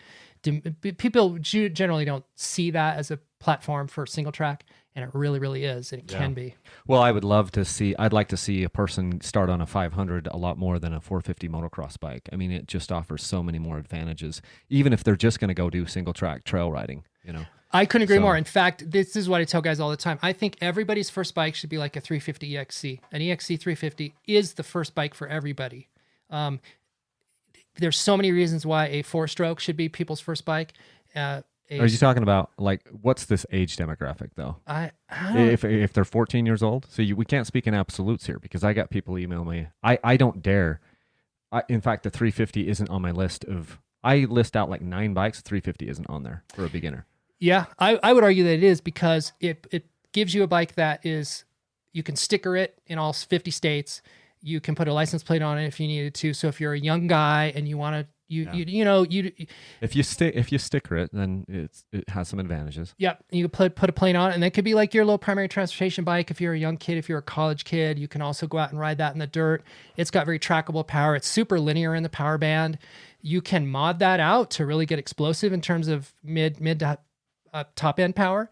people generally don't see that as a platform for single track, and it really, really is, and it can be. Well, I'd like to see a person start on a 500 a lot more than a 450 motocross bike. I mean, it just offers so many more advantages, even if they're just going to go do single track trail riding, I couldn't agree more. In fact, this is what I tell guys all the time. I think everybody's first bike should be like a 350 EXC. An EXC 350 is the first bike for everybody. There's so many reasons why a four-stroke should be people's first bike. Are you talking about, like, what's this age demographic though? I if they're 14 years old, so we can't speak in absolutes here, because I got people email me. I don't dare. In fact, the 350 isn't on my list of. I list out like 9 bikes. 350 isn't on there for a beginner. Yeah, I would argue that it is, because it gives you a bike that is, you can sticker it in all 50 states. You can put a license plate on it if you needed to. So if you're a young guy and you want to, if you sticker it, then it has some advantages. Yep, you can put a plate on it, and that could be like your little primary transportation bike. If you're a young kid, if you're a college kid, you can also go out and ride that in the dirt. It's got very trackable power. It's super linear in the power band. You can mod that out to really get explosive in terms of mid to top end power.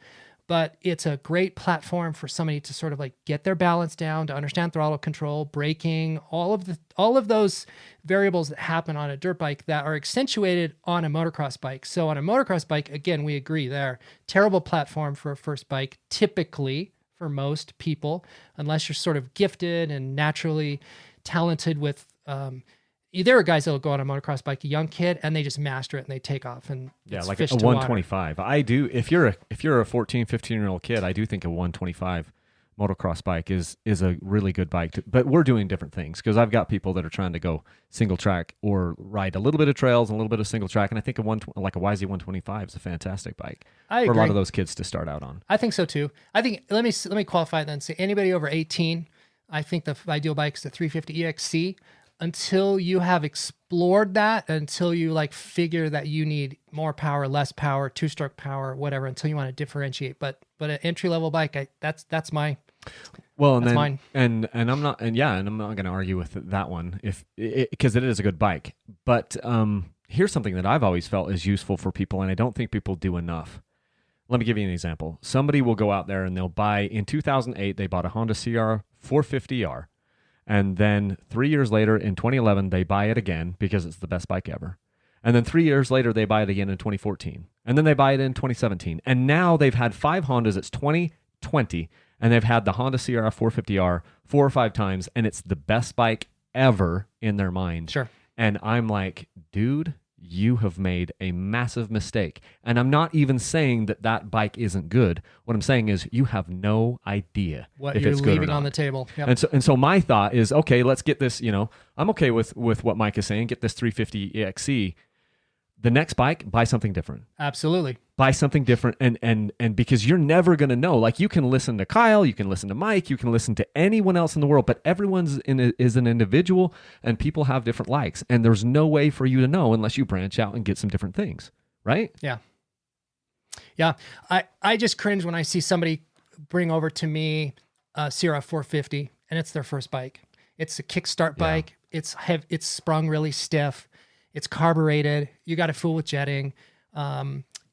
But it's a great platform for somebody to sort of like get their balance down, to understand throttle control, braking, all of those variables that happen on a dirt bike that are accentuated on a motocross bike. So on a motocross bike, again, we agree there, terrible platform for a first bike, typically for most people, unless you're sort of gifted and naturally talented with, there are guys that will go on a motocross bike, a young kid, and they just master it and they take off. And like a 125. I do. If you're a 14, 15-year-old kid, I do think a 125 motocross bike is a really good bike. But we're doing different things, because I've got people that are trying to go single track or ride a little bit of trails and a little bit of single track. And I think like a YZ125 is a fantastic bike for a lot of those kids to start out on. I think so too. I think let me qualify it then. Say anybody over 18. I think the ideal bike is the 350 EXC. until you have explored that, until you like figure that you need more power, less power, two-stroke power, whatever, until you want to differentiate. But an entry-level bike, that's mine. Well, and That's then, mine. and I'm not, and yeah, and I'm not going to argue with that one because it is a good bike. But here's something that I've always felt is useful for people, and I don't think people do enough. Let me give you an example. Somebody will go out there and they'll buy, in 2008, they bought a Honda CR 450R. And then 3 years later, in 2011, they buy it again because it's the best bike ever. And then 3 years later, they buy it again in 2014. And then they buy it in 2017. And now they've had 5 Hondas. It's 2020. And they've had the Honda CR 450R 4 or 5 times. And it's the best bike ever in their mind. Sure. And I'm like, dude, you have made a massive mistake. And I'm not even saying that that bike isn't good. What I'm saying is you have no idea What if you're it's good or leaving not. on the table. Yep. And so my thought is, okay, let's get this, I'm okay with what Mike is saying, get this 350 EXC. The next bike, buy something different. Absolutely. Buy something different, and because you're never going to know. Like, you can listen to Kyle, you can listen to Mike, you can listen to anyone else in the world, but everyone's is an individual, and people have different likes, and there's no way for you to know unless you branch out and get some different things, right? Yeah. Yeah. I just cringe when I see somebody bring over to me a Sierra 450, and it's their first bike. It's a kickstart bike. It's sprung really stiff. It's carbureted. You got to fool with jetting.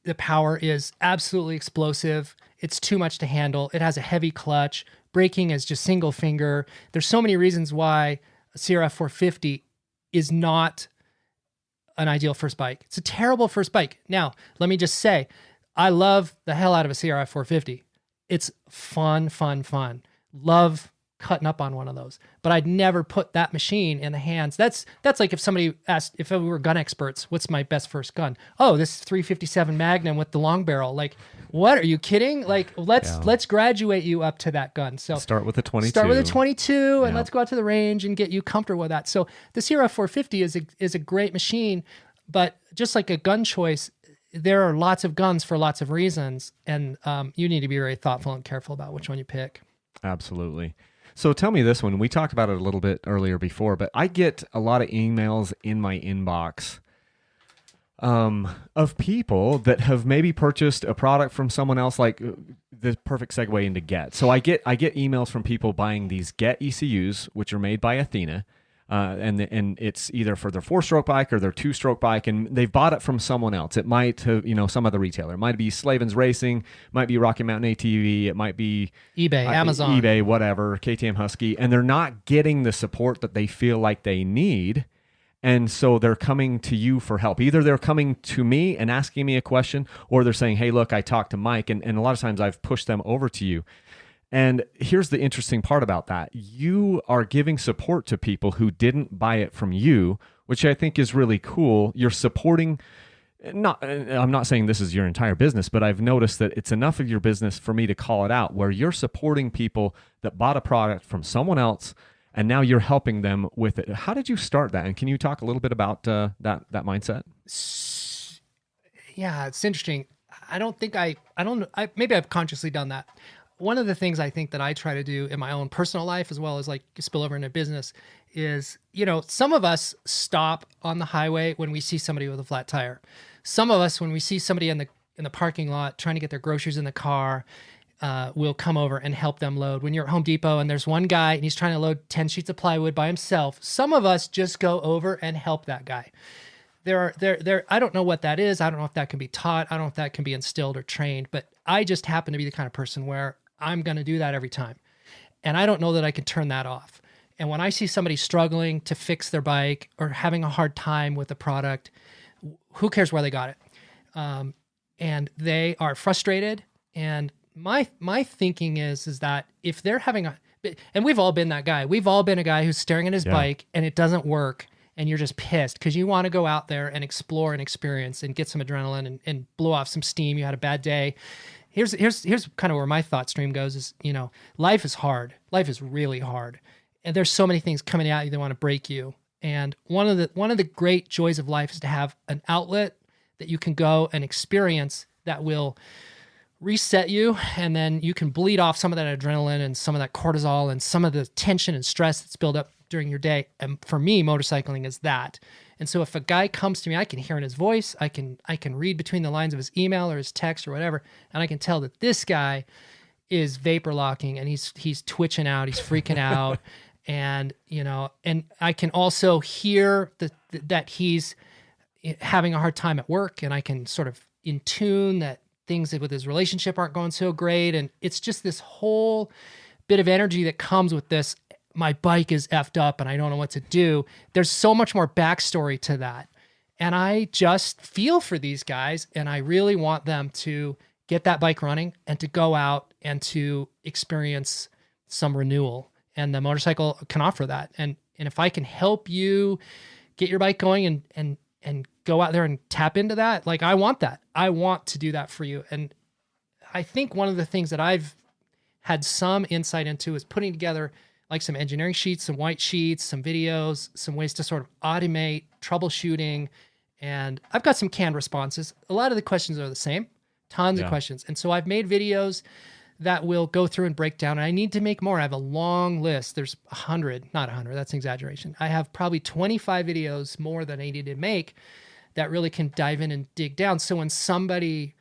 The power is absolutely explosive. It's too much to handle. It has a heavy clutch. Braking is just single finger. There's so many reasons why a Sierra 450 is not an ideal first bike. It's a terrible first bike. Now, let me just say, I love the hell out of a Sierra 450. It's fun. Love cutting up on one of those, but I'd never put that machine in the hands. That's like if somebody asked, if we were gun experts, what's my best first gun? Oh, this 357 Magnum with the long barrel. Like, what, are you kidding? Like, let's graduate you up to that gun. So Start with a 22. Start with a 22, and let's go out to the range and get you comfortable with that. So the Sierra 450 is a great machine, but just like a gun choice, there are lots of guns for lots of reasons, and you need to be very thoughtful and careful about which one you pick. Absolutely. So tell me this one. We talked about it a little bit earlier before, but I get a lot of emails in my inbox of people that have maybe purchased a product from someone else, like the perfect segue into Get. So I get emails from people buying these Get ECUs, which are made by Athena, and it's either for their 4-stroke bike or their 2-stroke bike, and they've bought it from someone else. It might have, some other retailer. It might be Slavens Racing, might be Rocky Mountain ATV, it might be eBay, Amazon, whatever, KTM Husky, and they're not getting the support that they feel like they need. And so they're coming to you for help. Either they're coming to me and asking me a question, or they're saying, hey, look, I talked to Mike, and a lot of times I've pushed them over to you. And here's the interesting part about that. You are giving support to people who didn't buy it from you, which I think is really cool. You're supporting, I'm not saying this is your entire business, but I've noticed that it's enough of your business for me to call it out, where you're supporting people that bought a product from someone else, and now you're helping them with it. How did you start that? And can you talk a little bit about that mindset? Yeah, it's interesting. Maybe I've consciously done that. One of the things I think that I try to do in my own personal life, as well as like spill over into business, is, some of us stop on the highway when we see somebody with a flat tire. Some of us, when we see somebody in the parking lot trying to get their groceries in the car, we'll come over and help them load. When you're at Home Depot and there's one guy and he's trying to load 10 sheets of plywood by himself, some of us just go over and help that guy. I don't know what that is. I don't know if that can be taught. I don't know if that can be instilled or trained, but I just happen to be the kind of person where I'm going to do that every time. And I don't know that I can turn that off. And when I see somebody struggling to fix their bike or having a hard time with the product, who cares where they got it? And they are frustrated. And my thinking is that if they're having and we've all been that guy. We've all been a guy who's staring at his bike and it doesn't work. And you're just pissed because you want to go out there and explore and experience and get some adrenaline and blow off some steam. You had a bad day. Here's kind of where my thought stream goes is, life is hard. Life is really hard. And there's so many things coming at you that want to break you. And one of the great joys of life is to have an outlet that you can go and experience that will reset you. And then you can bleed off some of that adrenaline and some of that cortisol and some of the tension and stress that's built up during your day. And for me, motorcycling is that. And so if a guy comes to me, I can hear in his voice, I can read between the lines of his email or his text or whatever, and I can tell that this guy is vapor locking and he's twitching out, he's freaking out. And, and I can also hear that he's having a hard time at work, and I can sort of in tune that things with his relationship aren't going so great. And it's just this whole bit of energy that comes with this. My bike is effed up and I don't know what to do. There's so much more backstory to that. And I just feel for these guys, and I really want them to get that bike running and to go out and to experience some renewal. And the motorcycle can offer that. And if I can help you get your bike going and go out there and tap into that, like I want that. I want to do that for you. And I think one of the things that I've had some insight into is putting together like some engineering sheets, some white sheets, some videos, some ways to sort of automate troubleshooting. And I've got some canned responses. A lot of the questions are the same, tons of questions. And so I've made videos that will go through and break down. And I need to make more. I have a long list. There's 100, not 100, that's an exaggeration. I have probably 25 videos more than I need to make that really can dive in and dig down. So when somebody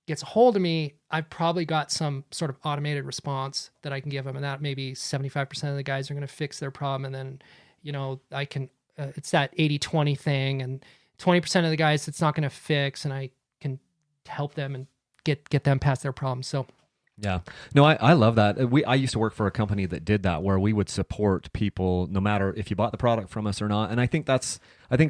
gets a hold of me, I've probably got some sort of automated response that I can give them. And that maybe 75% of the guys are going to fix their problem. And then, I can, it's that 80-20 thing. And 20% of the guys it's not going to fix, and I can help them and get them past their problems. So yeah, no, I love that. I used to work for a company that did that, where we would support people no matter if you bought the product from us or not. And I think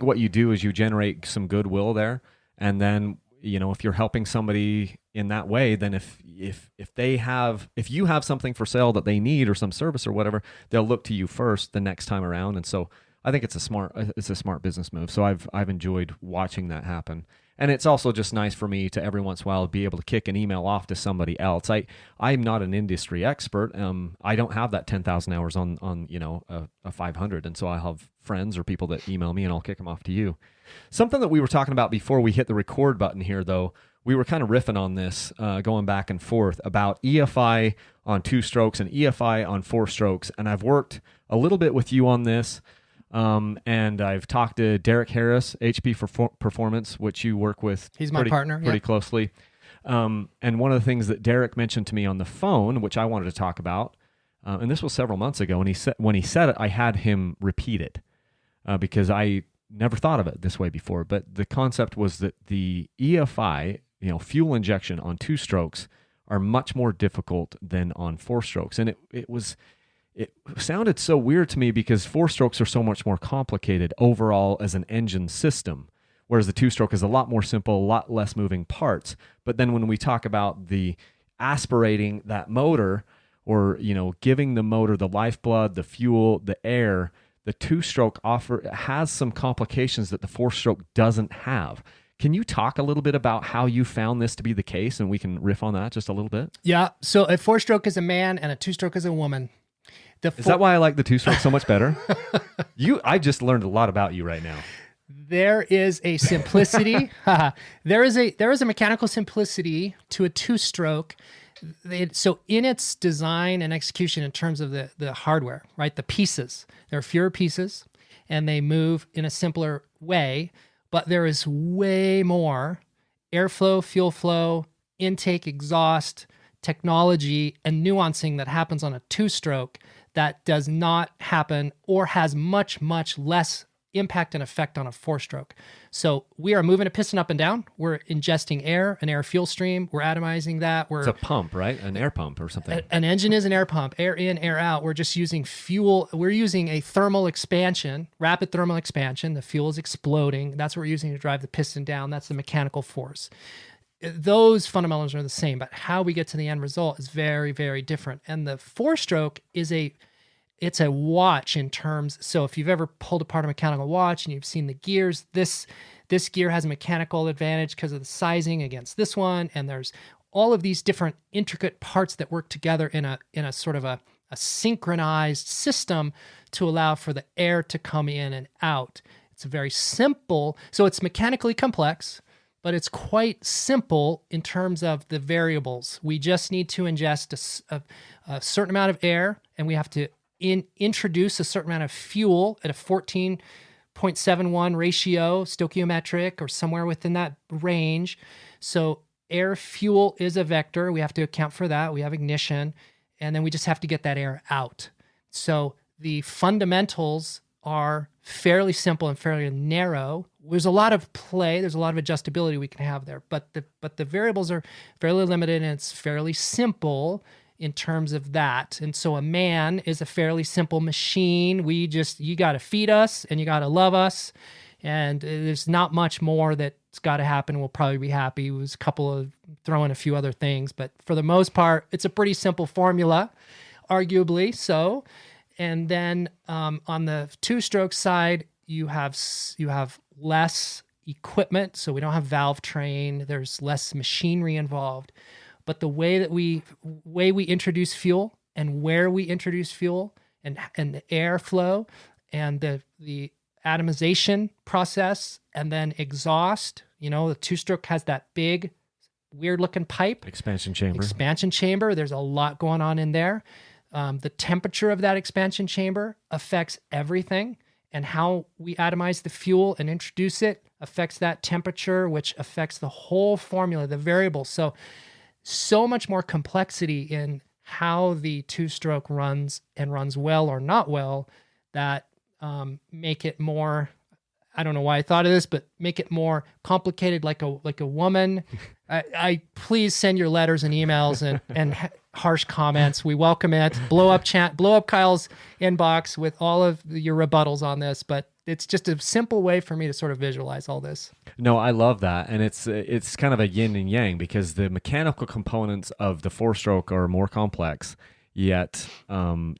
what you do is you generate some goodwill there. And then, if you're helping somebody in that way, then if you have something for sale that they need or some service or whatever, they'll look to you first the next time around. And so I think it's a smart business move. So I've enjoyed watching that happen. And it's also just nice for me to every once in a while be able to kick an email off to somebody else. I'm not an industry expert. I don't have that 10,000 hours on a 500. And so I have friends or people that email me, and I'll kick them off to you. Something that we were talking about before we hit the record button here, though, we were kind of riffing on this, going back and forth about EFI on 2 strokes and EFI on 4 strokes. And I've worked a little bit with you on this. And I've talked to Derek Harris, HP Performance, which you work with. He's my partner. Pretty closely. And one of the things that Derek mentioned to me on the phone, which I wanted to talk about, and this was several months ago, and when he said it, I had him repeat it because I never thought of it this way before. But the concept was that the EFI, fuel injection on 2 strokes, are much more difficult than on 4 strokes. And it sounded so weird to me because 4 strokes are so much more complicated overall as an engine system, whereas the 2-stroke is a lot more simple, a lot less moving parts. But then when we talk about the aspirating that motor, or giving the motor the lifeblood, the fuel, the air, the 2-stroke has some complications that the 4-stroke doesn't have. Can you talk a little bit about how you found this to be the case, and we can riff on that just a little bit? Yeah. So a 4-stroke is a man and a 2-stroke is a woman. Is that why I like the 2-stroke so much better? I just learned a lot about you right now. There is a simplicity. There is a mechanical simplicity to a 2-stroke. So in its design and execution in terms of the hardware, right? The pieces, there are fewer pieces and they move in a simpler way, but there is way more airflow, fuel flow, intake, exhaust, technology, and nuancing that happens on a 2-stroke that does not happen or has much, much less impact and effect on a 4-stroke. So we are moving a piston up and down. We're ingesting air, an air fuel stream. We're atomizing that. It's a pump, right? An air pump or something. An engine is an air pump. Air in, air out. We're just using fuel. We're using a thermal expansion, rapid thermal expansion. The fuel is exploding. That's what we're using to drive the piston down. That's the mechanical force. Those fundamentals are the same, but how we get to the end result is very, very different. And the 4-stroke is it's a watch in terms. So if you've ever pulled apart a mechanical watch and you've seen the gears, this gear has a mechanical advantage because of the sizing against this one. And there's all of these different intricate parts that work together in a sort of a synchronized system to allow for the air to come in and out. It's very simple. So it's mechanically complex, but it's quite simple in terms of the variables. We just need to ingest a certain amount of air, and we have to introduce a certain amount of fuel at a 14.71 ratio, stoichiometric, or somewhere within that range. So air fuel is a vector. We have to account for that. We have ignition, and then we just have to get that air out. So the fundamentals are fairly simple and fairly narrow. There's a lot of play. There's a lot of adjustability we can have there, but the variables are fairly limited, and it's fairly simple in terms of that. And so a man is a fairly simple machine. You got to feed us and you got to love us. And there's not much more that's got to happen. We'll probably be happy. It was a couple of throwing a few other things, but for the most part, it's a pretty simple formula, arguably so. And then on the two-stroke side, you have less equipment. So we don't have valve train. There's less machinery involved. But the way we introduce fuel and where we introduce fuel and the airflow and the atomization process and then exhaust, the two-stroke has that big, weird-looking pipe. Expansion chamber. There's a lot going on in there. The temperature of that expansion chamber affects everything, and how we atomize the fuel and introduce it affects that temperature, which affects the whole formula, the variables. So much more complexity in how the two-stroke runs and runs well or not well that make it more, I don't know why I thought of this, but make it more complicated like a woman. I please send your letters and emails and harsh comments. We welcome it. Blow up Kyle's inbox with all of your rebuttals on this, but it's just a simple way for me to sort of visualize all this. No, I love that. And it's kind of a yin and yang, because the mechanical components of the four-stroke are more complex, yet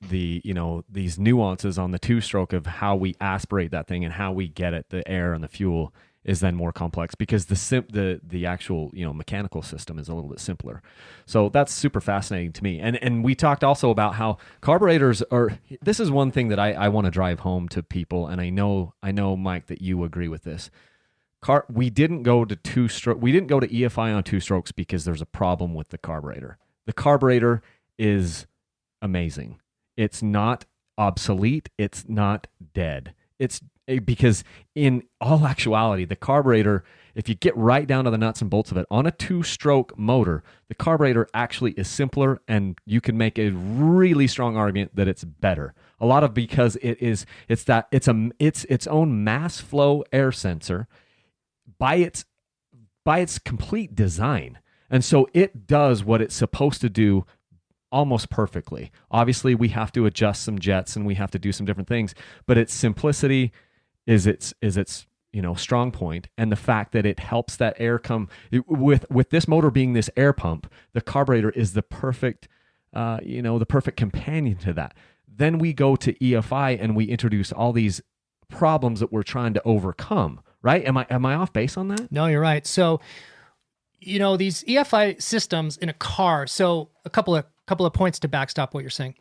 these nuances on the two-stroke of how we aspirate that thing and how we get it, the air and the fuel, is then more complex, because the actual mechanical system is a little bit simpler. So that's super fascinating to me. And we talked also about how carburetors are. This is one thing that I want to drive home to people, and I know Mike that you agree with this. We didn't go to two-stroke. We didn't go to EFI on two-strokes because there's a problem with the carburetor. The carburetor is amazing. It's not obsolete. It's not dead. It's because in all actuality, the carburetor, if you get right down to the nuts and bolts of it, on a two-stroke motor, the carburetor actually is simpler, and you can make a really strong argument that it's better. A lot of because it's its own mass flow air sensor by its complete design. And so it does what it's supposed to do almost perfectly. Obviously, we have to adjust some jets and we have to do some different things, but its simplicity is its strong point, and the fact that it helps that air come with this motor being this air pump. The carburetor is the perfect companion to that. Then we go to EFI and we introduce all these problems that we're trying to overcome. Right? Am I off base on that? No, you're right. So, these EFI systems in a car. So a couple of points to backstop what you're saying.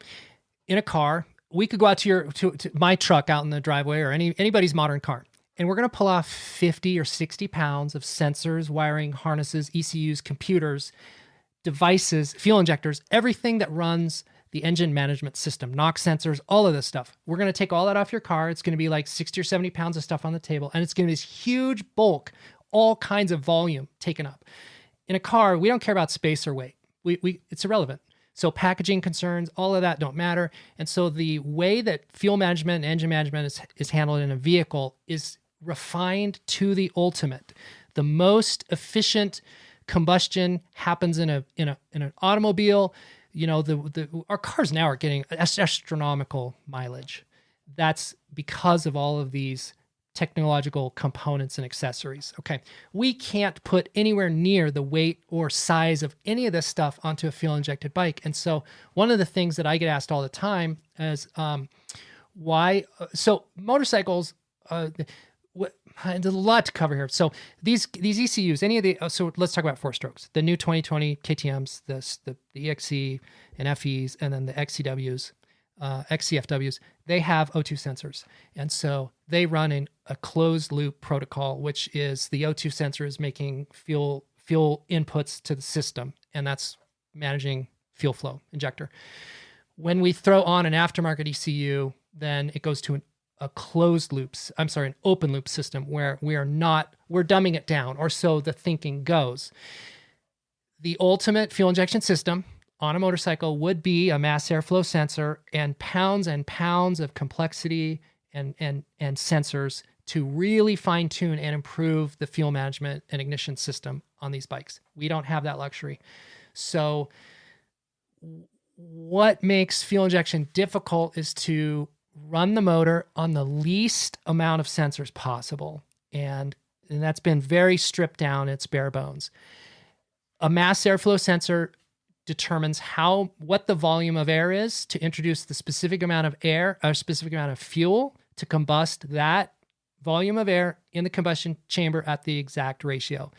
In a car, we could go out to my truck out in the driveway, or anybody's modern car, and we're going to pull off 50 or 60 pounds of sensors, wiring, harnesses, ECUs, computers, devices, fuel injectors, everything that runs the engine management system, NOx sensors, all of this stuff. We're going to take all that off your car. It's going to be like 60 or 70 pounds of stuff on the table, and it's going to be this huge bulk, all kinds of volume taken up. In a car, we don't care about space or weight. It's irrelevant. So packaging concerns, all of that don't matter. And so the way that fuel management and engine management is handled in a vehicle is refined to the ultimate. The most efficient combustion happens in an automobile. Our cars now are getting astronomical mileage. That's because of all of these technological components and accessories. Okay, we can't put anywhere near the weight or size of any of this stuff onto a fuel-injected bike. And so one of the things that I get asked all the time is why? So motorcycles, there's a lot to cover here. So these ECUs, so let's talk about four-strokes. The new 2020 KTMs, the EXC and FEs, and then the XCWs, XCFWs, they have O2 sensors. And so they run in a closed loop protocol, which is the O2 sensor is making fuel inputs to the system, and that's managing fuel flow injector. When we throw on an aftermarket ECU, then it goes to a closed loops. I'm sorry, an open loop system where we're dumbing it down, or so the thinking goes. The ultimate fuel injection system on a motorcycle would be a mass airflow sensor and pounds of complexity and sensors to really fine tune and improve the fuel management and ignition system on these bikes. We don't have that luxury. So what makes fuel injection difficult is to run the motor on the least amount of sensors possible. And that's been very stripped down. It's bare bones. A mass airflow sensor determines what the volume of air is to introduce the specific amount of air or specific amount of fuel to combust that volume of air in the combustion chamber at the exact ratio.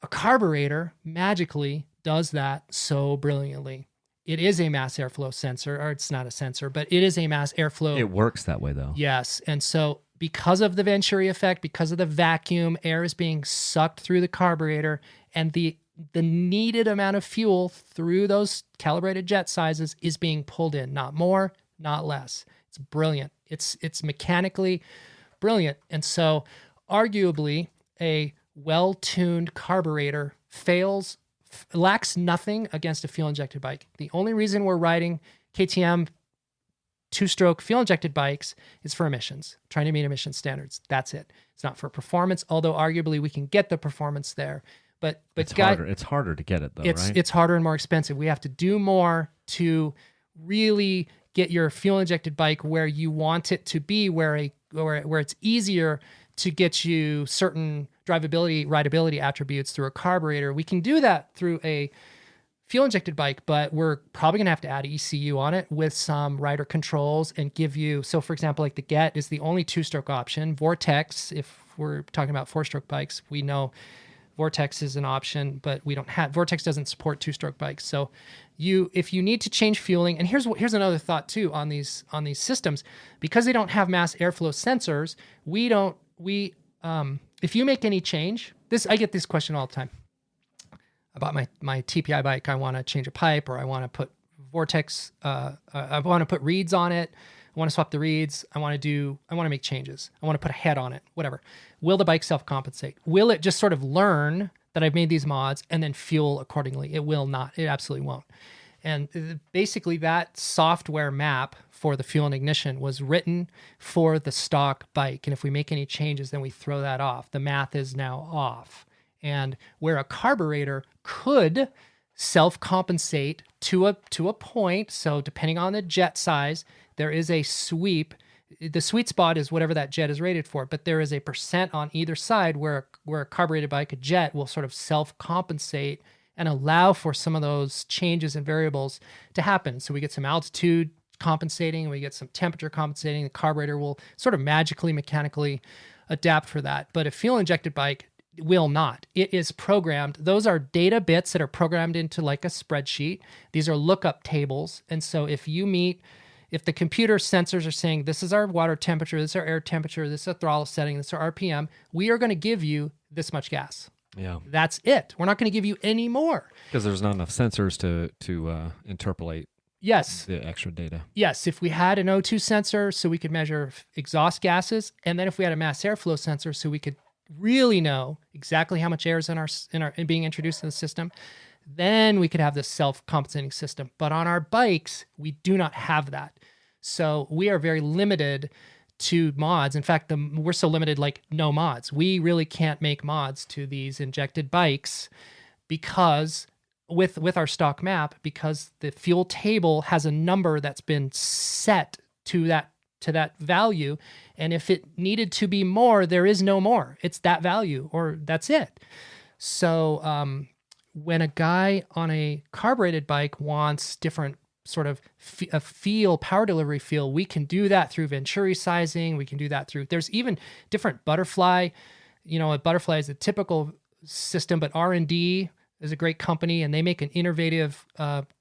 A carburetor magically does that so brilliantly. It is a mass airflow sensor, or it's not a sensor, but it is a mass airflow. It works that way, though. Yes. And so because of the Venturi effect, because of the vacuum, air is being sucked through the carburetor, and the needed amount of fuel through those calibrated jet sizes is being pulled in. Not more, not less. It's brilliant. It's mechanically brilliant. And so arguably a well-tuned carburetor lacks nothing against a fuel-injected bike. The only reason we're riding KTM two-stroke fuel-injected bikes is for emissions, trying to meet emission standards. That's it. It's not for performance, although arguably we can get the performance there. But it's harder. It's harder to get it, though, right? It's harder and more expensive. We have to do more to really get your fuel-injected bike where you want it to be, where it's easier to get you certain drivability, rideability attributes through a carburetor. We can do that through a fuel-injected bike, but we're probably going to have to add ECU on it with some rider controls and give you... So, for example, like the Get is the only two-stroke option. Vortex, if we're talking about four-stroke bikes, we know Vortex is an option, but Vortex doesn't support two-stroke bikes. So if you need to change fueling, and here's another thought too on these systems, because they don't have mass airflow sensors, if you make any change, I get this question all the time about my TPI bike. I want to change a pipe, or I want to put Vortex, I want to put reeds on it. I want to swap the reeds. I want to make changes. I want to put a head on it, whatever. Will the bike self-compensate? Will it just sort of learn that I've made these mods and then fuel accordingly? It will not. It absolutely won't. And basically that software map for the fuel and ignition was written for the stock bike. And if we make any changes, then we throw that off. The math is now off. And where a carburetor could self-compensate to a point, so depending on the jet size, there is a sweep. The sweet spot is whatever that jet is rated for, but there is a percent on either side where a carbureted bike, a jet, will sort of self-compensate and allow for some of those changes and variables to happen. So we get some altitude compensating, we get some temperature compensating. The carburetor will sort of magically, mechanically adapt for that. But a fuel-injected bike will not. It is programmed. Those are data bits that are programmed into like a spreadsheet. These are lookup tables. And so if the computer sensors are saying, this is our water temperature, this is our air temperature, this is a throttle setting, this is our RPM, we are going to give you this much gas. Yeah. That's it. We're not going to give you any more. Because there's not enough sensors to interpolate Yes. the extra data. Yes. If we had an O2 sensor so we could measure exhaust gases, and then if we had a mass airflow sensor so we could really know exactly how much air is in being introduced in the system, then we could have this self-compensating system. But on our bikes, we do not have that. So we are very limited to mods. In fact, we're so limited, like no mods. We really can't make mods to these injected bikes because with our stock map, because the fuel table has a number that's been set to that value. And if it needed to be more, there is no more. It's that value, or that's it. So when a guy on a carbureted bike wants different sort of power delivery feel, we can do that through Venturi sizing. We can do that there's even different Butterfly. A Butterfly is a typical system, but R&D is a great company, and they make an innovative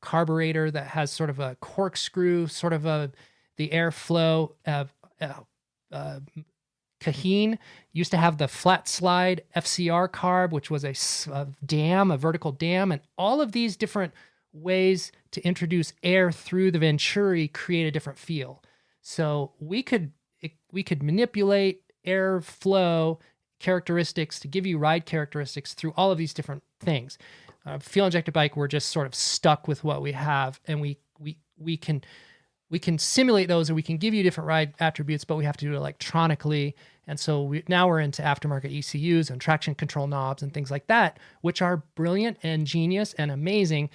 carburetor that has sort of a corkscrew, sort of the airflow. Caheen used to have the flat slide FCR carb, which was a vertical dam, and all of these different ways to introduce air through the venturi create a different feel. So we could manipulate air flow characteristics to give you ride characteristics through all of these different things. Fuel injected bike, we're just sort of stuck with what we have, and we can simulate those, or we can give you different ride attributes, but we have to do it electronically. And so now we're into aftermarket ECUs and traction control knobs and things like that, which are brilliant and genius and amazing.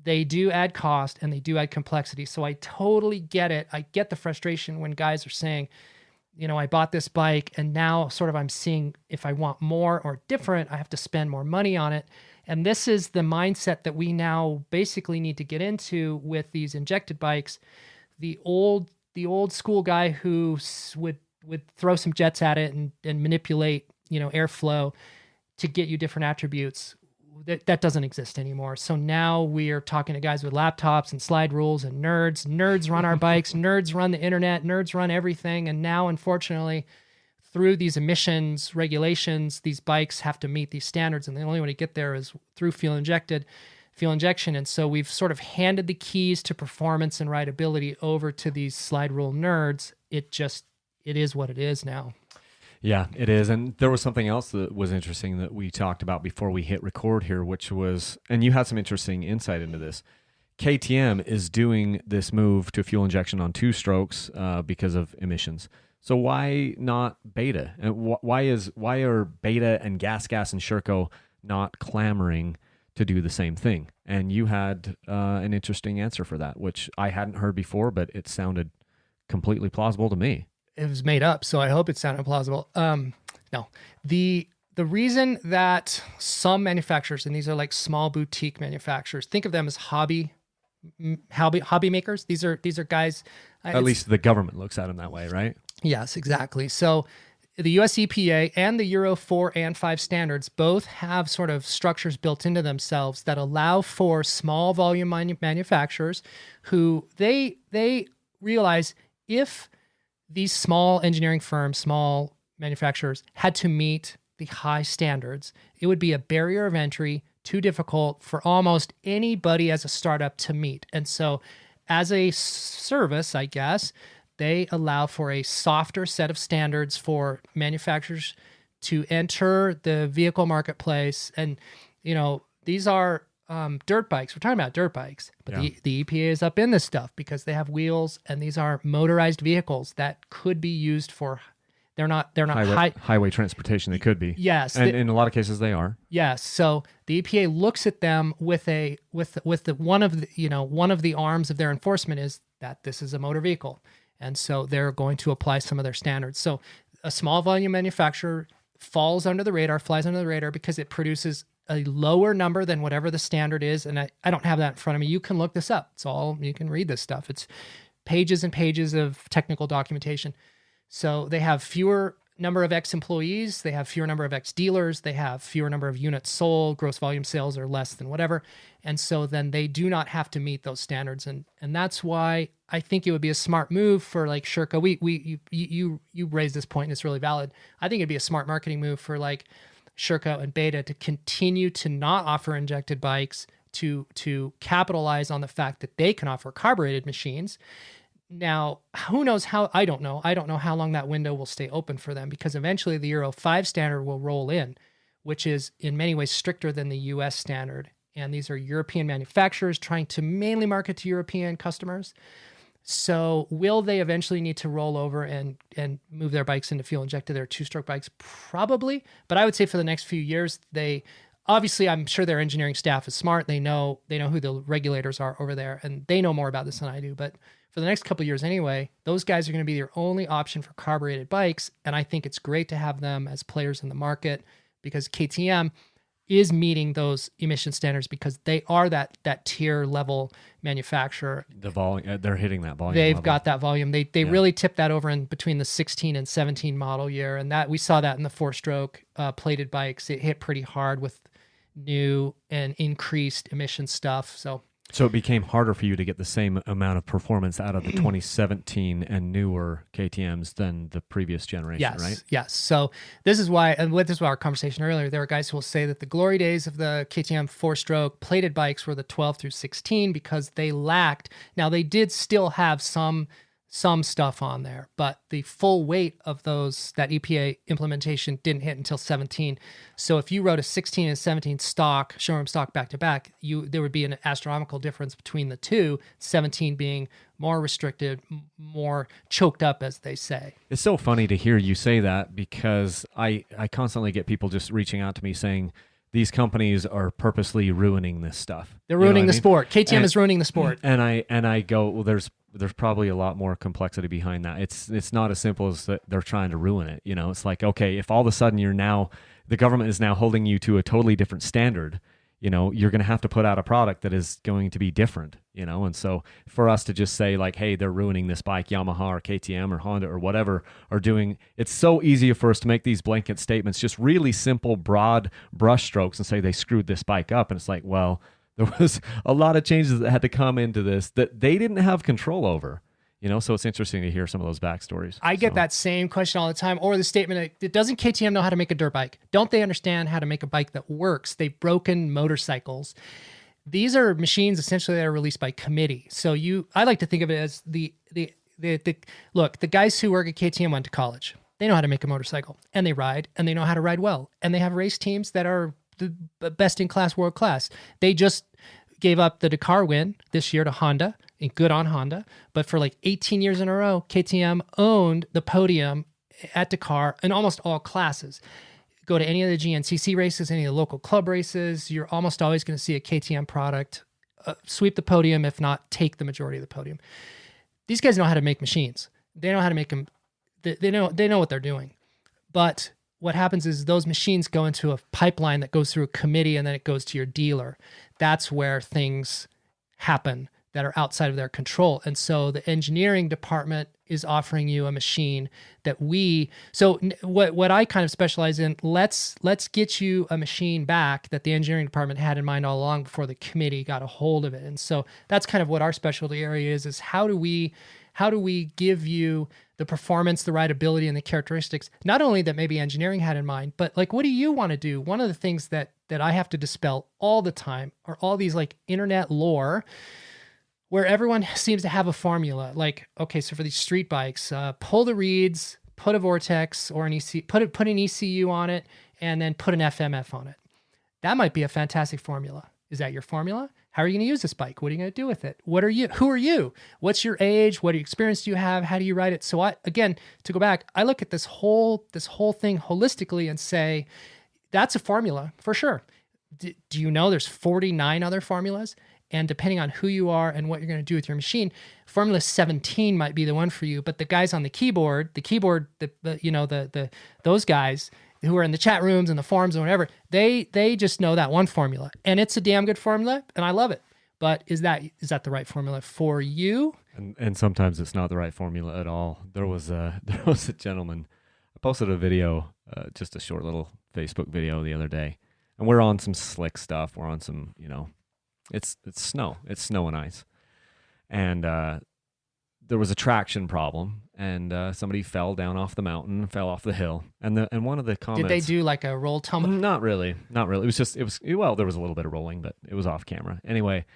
They do add cost and they do add complexity. So I totally get it. I get the frustration when guys are saying, I bought this bike and now sort of I'm seeing if I want more or different, I have to spend more money on it. And this is the mindset that we now basically need to get into with these injected bikes. The old school guy who would throw some jets at it and manipulate, airflow to get you different attributes. That doesn't exist anymore. So now we are talking to guys with laptops and slide rules and nerds. Nerds run our bikes. Nerds run the internet. Nerds run everything. And now, unfortunately, through these emissions regulations, these bikes have to meet these standards. And the only way to get there is through fuel injection. And so we've sort of handed the keys to performance and rideability over to these slide rule nerds. It is what it is now. Yeah, it is. And there was something else that was interesting that we talked about before we hit record here, which was, and you had some interesting insight into this. KTM is doing this move to fuel injection on 2 strokes because of emissions. So why not Beta? And why are Beta and Gas and Sherco not clamoring to do the same thing? And you had an interesting answer for that, which I hadn't heard before, but it sounded completely plausible to me. It was made up, so I hope it sounded plausible. No, the reason that some manufacturers, and these are like small boutique manufacturers, think of them as hobby makers. These are guys. At least the government looks at them that way, right? Yes, exactly. So the US EPA and the Euro 4 and 5 standards both have sort of structures built into themselves that allow for small volume manufacturers who they realize if these small engineering firms, small manufacturers had to meet the high standards, it would be a barrier of entry, too difficult for almost anybody as a startup to meet. And so as a service, I guess, they allow for a softer set of standards for manufacturers to enter the vehicle marketplace. And, these are dirt bikes. We're talking about dirt bikes, but the EPA is up in this stuff because they have wheels, and these are motorized vehicles that could be used for. They're not highway transportation. They could be. Yes, and in a lot of cases they are. Yes. So the EPA looks at them with one of the arms of their enforcement is that this is a motor vehicle, and so they're going to apply some of their standards. So a small volume manufacturer flies under the radar because it produces a lower number than whatever the standard is. And I don't have that in front of me. You can look this up. You can read this stuff. It's pages and pages of technical documentation. So they have fewer number of X employees. They have fewer number of X dealers. They have fewer number of units sold. Gross volume sales are less than whatever. And so then they do not have to meet those standards. And that's why I think it would be a smart move for like Sherco. You raised this point and it's really valid. I think it'd be a smart marketing move for like Sherco and Beta to continue to not offer injected bikes, to capitalize on the fact that they can offer carbureted machines. Now, who knows how? I don't know how long that window will stay open for them, because eventually the Euro 5 standard will roll in, which is in many ways stricter than the US standard. And these are European manufacturers trying to mainly market to European customers. So will they eventually need to roll over and move their bikes into fuel injected, their 2-stroke bikes? Probably. But I would say for the next few years, obviously, I'm sure their engineering staff is smart. They know who the regulators are over there, and they know more about this than I do. But for the next couple of years anyway, those guys are going to be their only option for carbureted bikes. And I think it's great to have them as players in the market, because KTM is meeting those emission standards because they are that tier level manufacturer. The volume, they're hitting that volume. They've got that volume. They really tipped that over in between the 16 and 17 model year. And that we saw that in the 4-stroke plated bikes. It hit pretty hard with new and increased emission stuff. So So it became harder for you to get the same amount of performance out of the 2017 and newer KTMs than the previous generation, Yes, right? yes. So this is why, and this is why our conversation earlier, there are guys who will say that the glory days of the KTM four-stroke plated bikes were the 12 through 16 because they lacked. Now they did still have some stuff on there, but the full weight of that EPA implementation didn't hit until 17. So if you rode a 16 and 17 stock, showroom stock back to back, there would be an astronomical difference between the two, 17 being more restricted, more choked up, as they say. It's so funny to hear you say that because I constantly get people just reaching out to me saying, these companies are purposely ruining this stuff. They're ruining the sport. KTM is ruining the sport. And I go, well, there's probably a lot more complexity behind that. It's not as simple as that they're trying to ruin it. It's like, okay, if all of a sudden the government is now holding you to a totally different standard, you're going to have to put out a product that is going to be different, and so for us to just say like, hey, they're ruining this bike, Yamaha or KTM or Honda or whatever are doing, it's so easy for us to make these blanket statements, just really simple, broad brush strokes and say they screwed this bike up. And it's like, well, there was a lot of changes that had to come into this that they didn't have control over. So it's interesting to hear some of those backstories. I get that same question all the time, or the statement, doesn't KTM know how to make a dirt bike? Don't they understand how to make a bike that works? They've broken motorcycles. These are machines essentially that are released by committee. So I like to think of it as look, the guys who work at KTM went to college. They know how to make a motorcycle, and they ride, and they know how to ride well. And they have race teams that are the best in class, world class. They just gave up the Dakar win this year to Honda, and good on Honda. But for like 18 years in a row, KTM owned the podium at Dakar in almost all classes. Go to any of the GNCC races, any of the local club races, you're almost always going to see a KTM product sweep the podium, if not take the majority of the podium. These guys know how to make machines. They know how to make them. They know what they're doing. But what happens is those machines go into a pipeline that goes through a committee, and then it goes to your dealer. That's where things happen that are outside of their control. And so the engineering department is offering you a machine that what I kind of specialize in, let's get you a machine back that the engineering department had in mind all along before the committee got a hold of it. And so that's kind of what our specialty area is how do we give you the performance, the rideability, and the characteristics, not only that maybe engineering had in mind, but like, what do you want to do? One of the things that I have to dispel all the time are all these like internet lore where everyone seems to have a formula. Like, okay, so for these street bikes, pull the reeds, put a vortex or an ECU, put an ECU on it, and then put an FMF on it. That might be a fantastic formula. Is that your formula? How are you going to use this bike? What are you going to do with it? Who are you? What's your age? What experience do you have? How do you ride it? So to go back, I look at this whole thing holistically and say, that's a formula for sure. Do you know there's 49 other formulas? And depending on who you are and what you're going to do with your machine, Formula 17 might be the one for you. But the guys on the keyboard, those guys who are in the chat rooms and the forums and whatever, they just know that one formula, and it's a damn good formula, and I love it. But is that the right formula for you? And sometimes it's not the right formula at all. There was a gentleman. I posted a video, just a short little Facebook video the other day, and we're on some slick stuff. We're on some, it's snow. It's snow and ice, and there was a traction problem, and somebody fell down off the mountain, fell off the hill, and one of the comments. Did they do like a roll tumble? Not really. It was there was a little bit of rolling, but it was off camera. Anyway,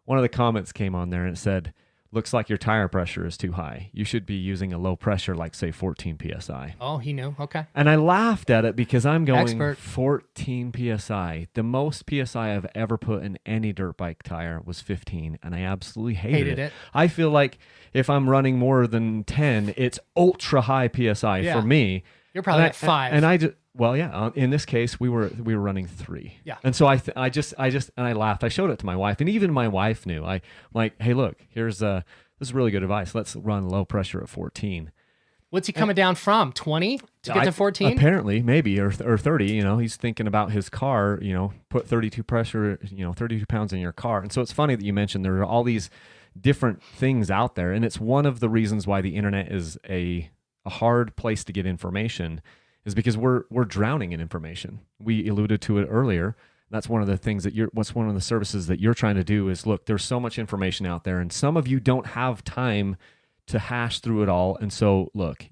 one of the comments came on there and it said, "Looks like your tire pressure is too high. You should be using a low pressure, like say 14 psi." Oh, he knew. Okay. And I laughed at it because I'm going Expert. 14 psi. The most psi I've ever put in any dirt bike tire was 15, and I absolutely hated it. I feel like if I'm running more than 10, it's ultra high psi for me. You're probably at 5. And I just, well, yeah. In this case, we were running 3. Yeah. And so I laughed. I showed it to my wife, and even my wife knew. I'm like, hey, look, this is really good advice. Let's run low pressure at 14. What's he coming down from? 20 to get to 14? Apparently, maybe, or 30. He's thinking about his car. Put 32 pressure. 32 pounds in your car. And so it's funny that you mentioned there are all these different things out there, and it's one of the reasons why the internet is a hard place to get information, is because we're drowning in information. We alluded to it earlier. That's one of the things that what's one of the services that you're trying to do is, look, there's so much information out there, and some of you don't have time to hash through it all. And so, look,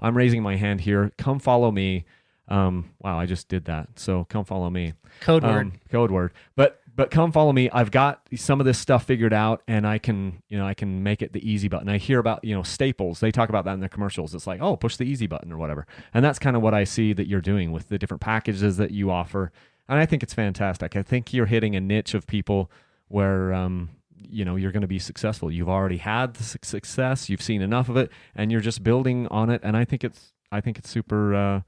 I'm raising my hand here. Come follow me. Wow, I just did that. So come follow me. Code word. Code word. But come follow me. I've got some of this stuff figured out, and I can make it the easy button. I hear about, Staples. They talk about that in their commercials. It's like, oh, push the easy button or whatever. And that's kind of what I see that you're doing with the different packages that you offer. And I think it's fantastic. I think you're hitting a niche of people where, you're going to be successful. You've already had the success. You've seen enough of it, and you're just building on it. And I think it's super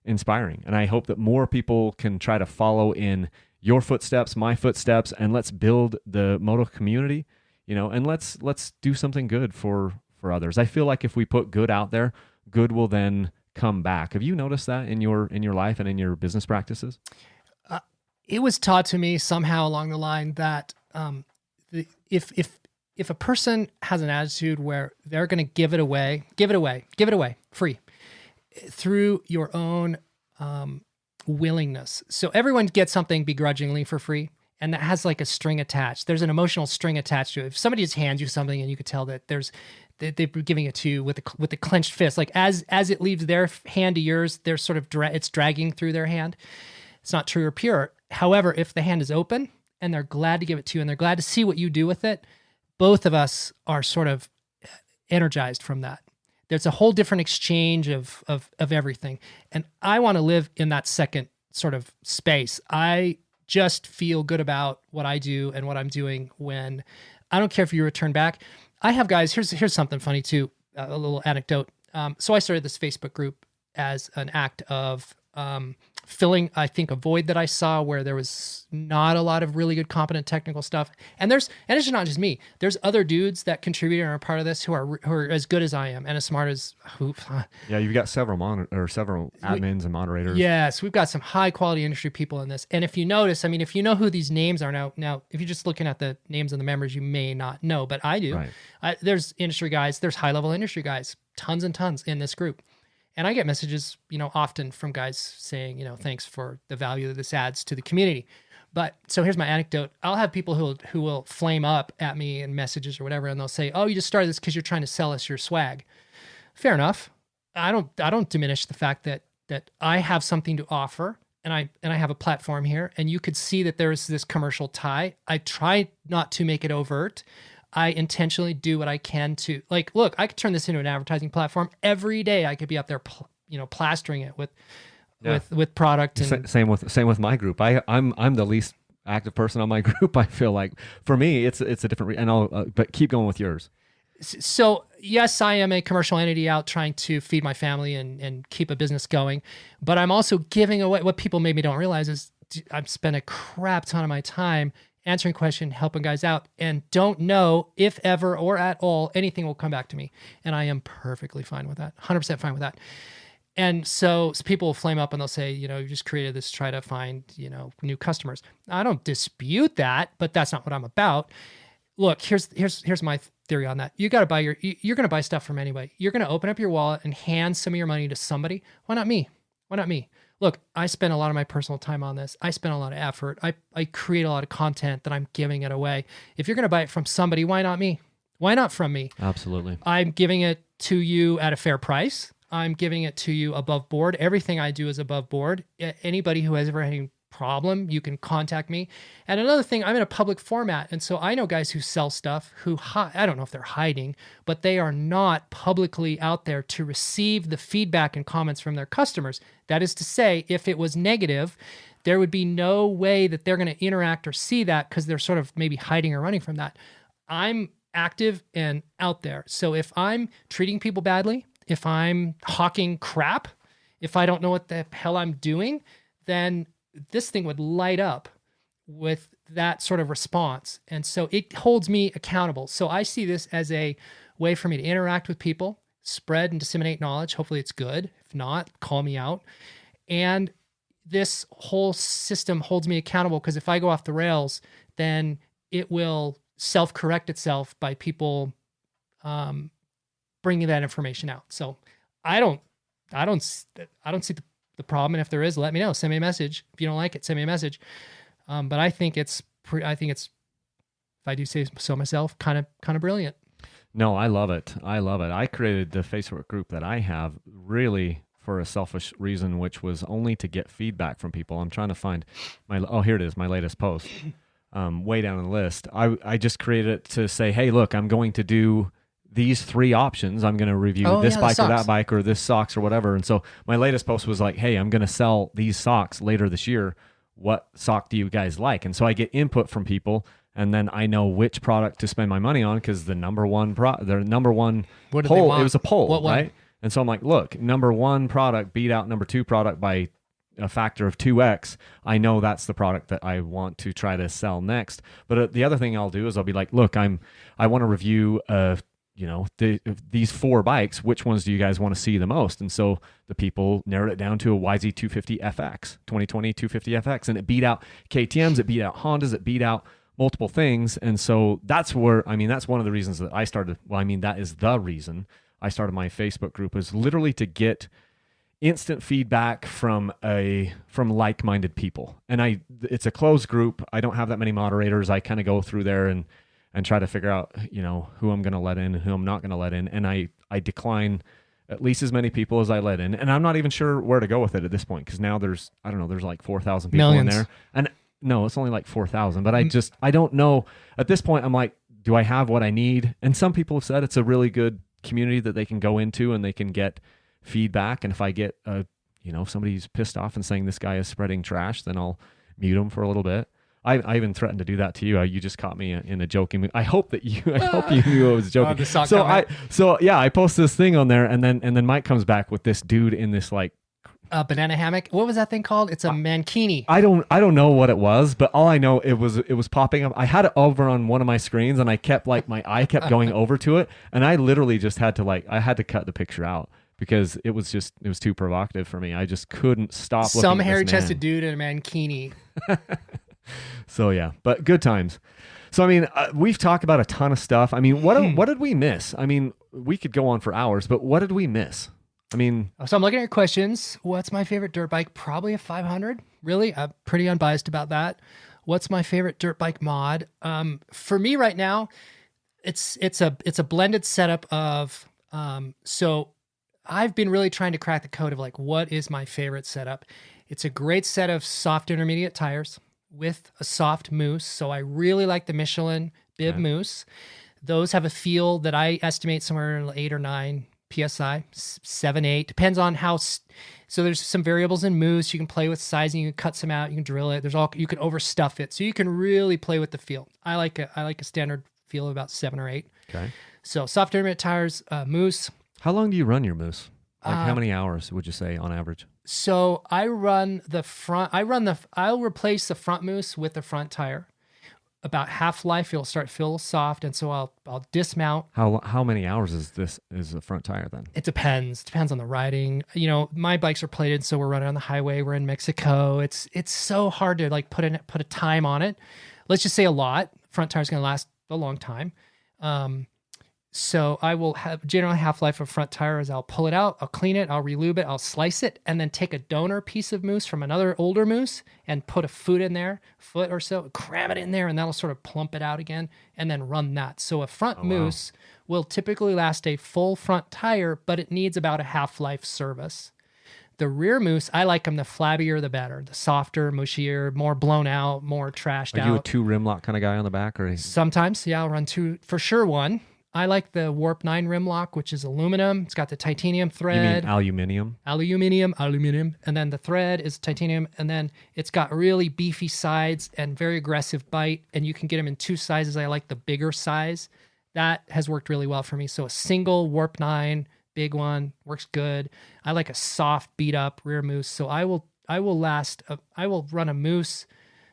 inspiring. And I hope that more people can try to follow in your footsteps, my footsteps, and let's build the Moto community, and let's do something good for others. I feel like if we put good out there, good will then come back. Have you noticed that in your life and in your business practices? It was taught to me somehow along the line that if a person has an attitude where they're going to give it away free through your own willingness. So everyone gets something begrudgingly for free, and that has like a string attached. There's an emotional string attached to it. If somebody just hands you something and you could tell that they're giving it to you with a clenched fist, like as it leaves their hand to yours, they're sort of it's dragging through their hand. It's not true or pure. However, if the hand is open and they're glad to give it to you and they're glad to see what you do with it, both of us are sort of energized from that. There's a whole different exchange of everything. And I want to live in that second sort of space. I just feel good about what I do and what I'm doing when I don't care if you return back. I have guys, here's something funny too, a little anecdote. So I started this Facebook group as an act of filling, I think, a void that I saw where there was not a lot of really good, competent technical stuff. And it's not just me. There's other dudes that contribute and are part of this who are as good as I am and as smart as who. Yeah, you've got several admins and moderators. Yes, we've got some high quality industry people in this. And if you notice, if you know who these names are now, if you're just looking at the names of the members, you may not know, but I do. Right. There's industry guys, there's high level industry guys, tons and tons in this group. And I get messages, often from guys saying, thanks for the value that this adds to the community. But so here's my anecdote. I'll have people who will flame up at me in messages or whatever, and they'll say, "Oh, you just started this because you're trying to sell us your swag." Fair enough. I don't diminish the fact that I have something to offer, and I have a platform here, and you could see that there's this commercial tie. I try not to make it overt. I intentionally do what I can to, like, look, I could turn this into an advertising platform every day. I could be up there, plastering it with product. And same with my group. I'm the least active person on my group. I feel like for me, it's a different, and I'll, but keep going with yours. So yes, I am a commercial entity out trying to feed my family and keep a business going, but I'm also giving away. What people maybe don't realize is I've spent a crap ton of my time answering questions, helping guys out, and don't know if ever or at all anything will come back to me. And I am perfectly fine with that, 100% fine with that. And so people will flame up and they'll say, you just created this to try to find, new customers. I don't dispute that, but that's not what I'm about. Look, here's my theory on that. You got to buy you're going to buy stuff from anybody. You're going to open up your wallet and hand some of your money to somebody. Why not me? Why not me? Look, I spend a lot of my personal time on this. I spend a lot of effort. I create a lot of content that I'm giving it away. If you're going to buy it from somebody, why not me? Why not from me? Absolutely. I'm giving it to you at a fair price. I'm giving it to you above board. Everything I do is above board. Anybody who has ever had any problem, you can contact me. And another thing, I'm in a public format. And so I know guys who sell stuff who, I don't know if they're hiding, but they are not publicly out there to receive the feedback and comments from their customers. That is to say, if it was negative, there would be no way that they're going to interact or see that because they're sort of maybe hiding or running from that. I'm active and out there. So if I'm treating people badly, if I'm hawking crap, if I don't know what the hell I'm doing, then this thing would light up with that sort of response. And so it holds me accountable. So I see this as a way for me to interact with people, spread and disseminate knowledge. Hopefully it's good. If not, call me out. And this whole system holds me accountable because if I go off the rails, then it will self-correct itself by people bringing that information out. So I don't see the problem. And if there is, let me know. Send me a message. If you don't like it, send me a message. But I think it's if I do say so myself, kind of brilliant. No, I love it. I love it. I created the Facebook group that I have really for a selfish reason, which was only to get feedback from people. I'm trying to find here it is, my latest post. Way down the list. I just created it to say, hey, look, I'm going to do these 3 options. I'm going to review this bike or that bike or this socks or whatever. And so my latest post was like, hey, I'm going to sell these socks later this year. What sock do you guys like? And so I get input from people, and then I know which product to spend my money on, because the number one poll, it was a poll, right? And so I'm like, look, number 1 product beat out number 2 product by a factor of 2x. I know that's the product that I want to try to sell next. But the other thing I'll do is I'll be like, look, I want to review these 4 bikes. Which ones do you guys want to see the most? And so the people narrowed it down to a YZ250FX, 2020 250FX, and it beat out KTMs, it beat out Hondas, it beat out multiple things. And so that's that's one of the reasons that I started. That is the reason I started my Facebook group, is literally to get instant feedback from like-minded people. And it's a closed group. I don't have that many moderators. I kind of go through there and try to figure out, who I'm going to let in and who I'm not going to let in. And I decline at least as many people as I let in. And I'm not even sure where to go with it at this point, because now there's like 4,000 people in there. And no, it's only like 4,000. But I don't know. At this point, I'm like, do I have what I need? And some people have said it's a really good community that they can go into and they can get feedback. And if I get if somebody's pissed off and saying this guy is spreading trash, then I'll mute him for a little bit. I even threatened to do that to you. You just caught me in a joking mood. I hope you knew I was joking. I post this thing on there, and then Mike comes back with this dude in this like banana hammock. What was that thing called? It's a mankini. I don't know what it was, but all I know, it was popping up. I had it over on one of my screens, and I kept my eye kept going over to it, and I literally just had to cut the picture out, because it was too provocative for me. I just couldn't stop looking at this man. Some hairy-chested dude in a mankini. So yeah, but good times. So we've talked about a ton of stuff. What did we miss? We could go on for hours, but what did we miss? So I'm looking at your questions. What's my favorite dirt bike? Probably a 500. Really, I'm pretty unbiased about that. What's my favorite dirt bike mod? For me right now, it's a blended setup of so I've been really trying to crack the code of like, what is my favorite setup? It's a great set of soft intermediate tires with a soft mousse. So I really like the Michelin bib mousse. Those have a feel that I estimate somewhere in 8 or 9 PSI, 7, 8, depends on how. So there's some variables in mousse. You can play with sizing. You can cut some out. You can drill it. You can overstuff it. So you can really play with the feel. I like a standard feel of about 7 or 8. Okay. So soft intermediate tires, mousse. How long do you run your mousse? How many hours would you say on average? So I run the front. I'll replace the front mousse with the front tire. About half-life, it'll start to feel soft, and so I'll dismount. How many hours is the front tire then? It depends. Depends on the riding. My bikes are plated, so we're running on the highway. We're in Mexico. It's so hard to like put a time on it. Let's just say a lot. Front tire's going to last a long time. So I will have generally half-life of front tire is I'll pull it out, I'll clean it, I'll relube it, I'll slice it, and then take a donor piece of mousse from another older mousse and put a foot in there, foot or so, cram it in there, and that'll sort of plump it out again, and then run that. So a front mousse will typically last a full front tire, but it needs about a half-life service. The rear mousse, I like them the flabbier the better, the softer, mushier, more blown out, more trashed out. Are you a 2 rim lock kind of guy on the back? Or Sometimes, yeah, I'll run 2, for sure 1. I like the Warp 9 rim lock, which is aluminum. It's got the titanium thread. You mean aluminium? Aluminium. And then the thread is titanium. And then it's got really beefy sides and very aggressive bite. And you can get them in 2 sizes. I like the bigger size. That has worked really well for me. So a single Warp 9, big one, works good. I like a soft, beat up rear mousse. So I will run a mousse,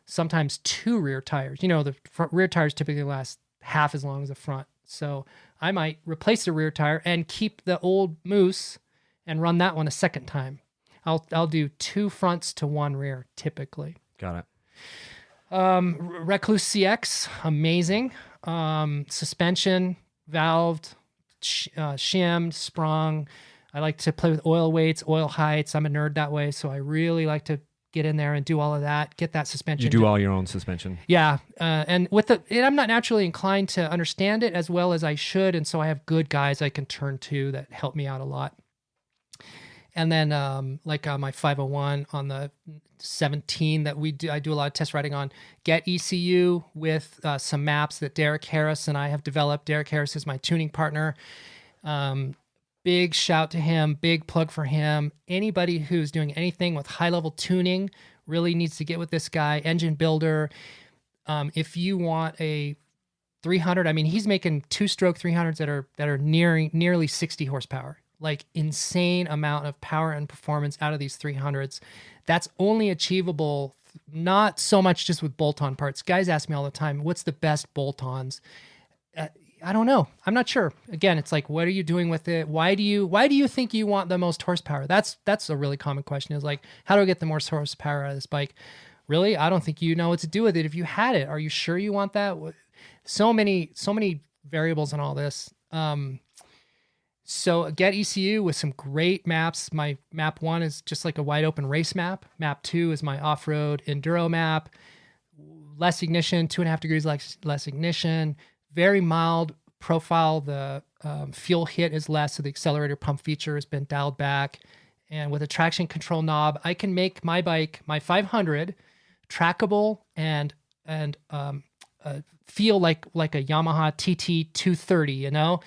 sometimes 2 rear tires. The rear tires typically last half as long as the front. So I might replace the rear tire and keep the old mousse and run that one a second time. I'll do 2 fronts to 1 rear typically. Got it. Recluse CX, amazing. Suspension, valved, shimmed, sprung. I like to play with oil weights, oil heights. I'm a nerd that way, so I really like to get in there and do all of that, get that suspension. You do all your own suspension. Yeah, and I'm not naturally inclined to understand it as well as I should, and so I have good guys I can turn to that help me out a lot. And then like on my 501 on the 17 that I do a lot of test riding on, Get ECU with some maps that Derek Harris and I have developed. Derek Harris is my tuning partner. Big shout to him, big plug for him. Anybody who's doing anything with high-level tuning really needs to get with this guy, engine builder. If you want a 300, I mean, he's making two-stroke 300s that are nearly 60 horsepower. Like insane amount of power and performance out of these 300s. That's only achievable not so much just with bolt-on parts. Guys ask me all the time, what's the best bolt-ons? I don't know. I'm not sure. Again, it's like, what are you doing with it? Why do you think you want the most horsepower? That's a really common question, is like, how do I get the most horsepower out of this bike? Really? I don't think you know what to do with it. If you had it, are you sure you want that? So many variables in all this. So Get ECU with some great maps. My map 1 is just like a wide open race map. Map 2 is my off-road enduro map. Less ignition, 2.5 degrees less ignition. Very mild profile. The fuel hit is less, so the accelerator pump feature has been dialed back. And with a traction control knob, I can make my bike, my 500, trackable and feel like a Yamaha TT 230, you know?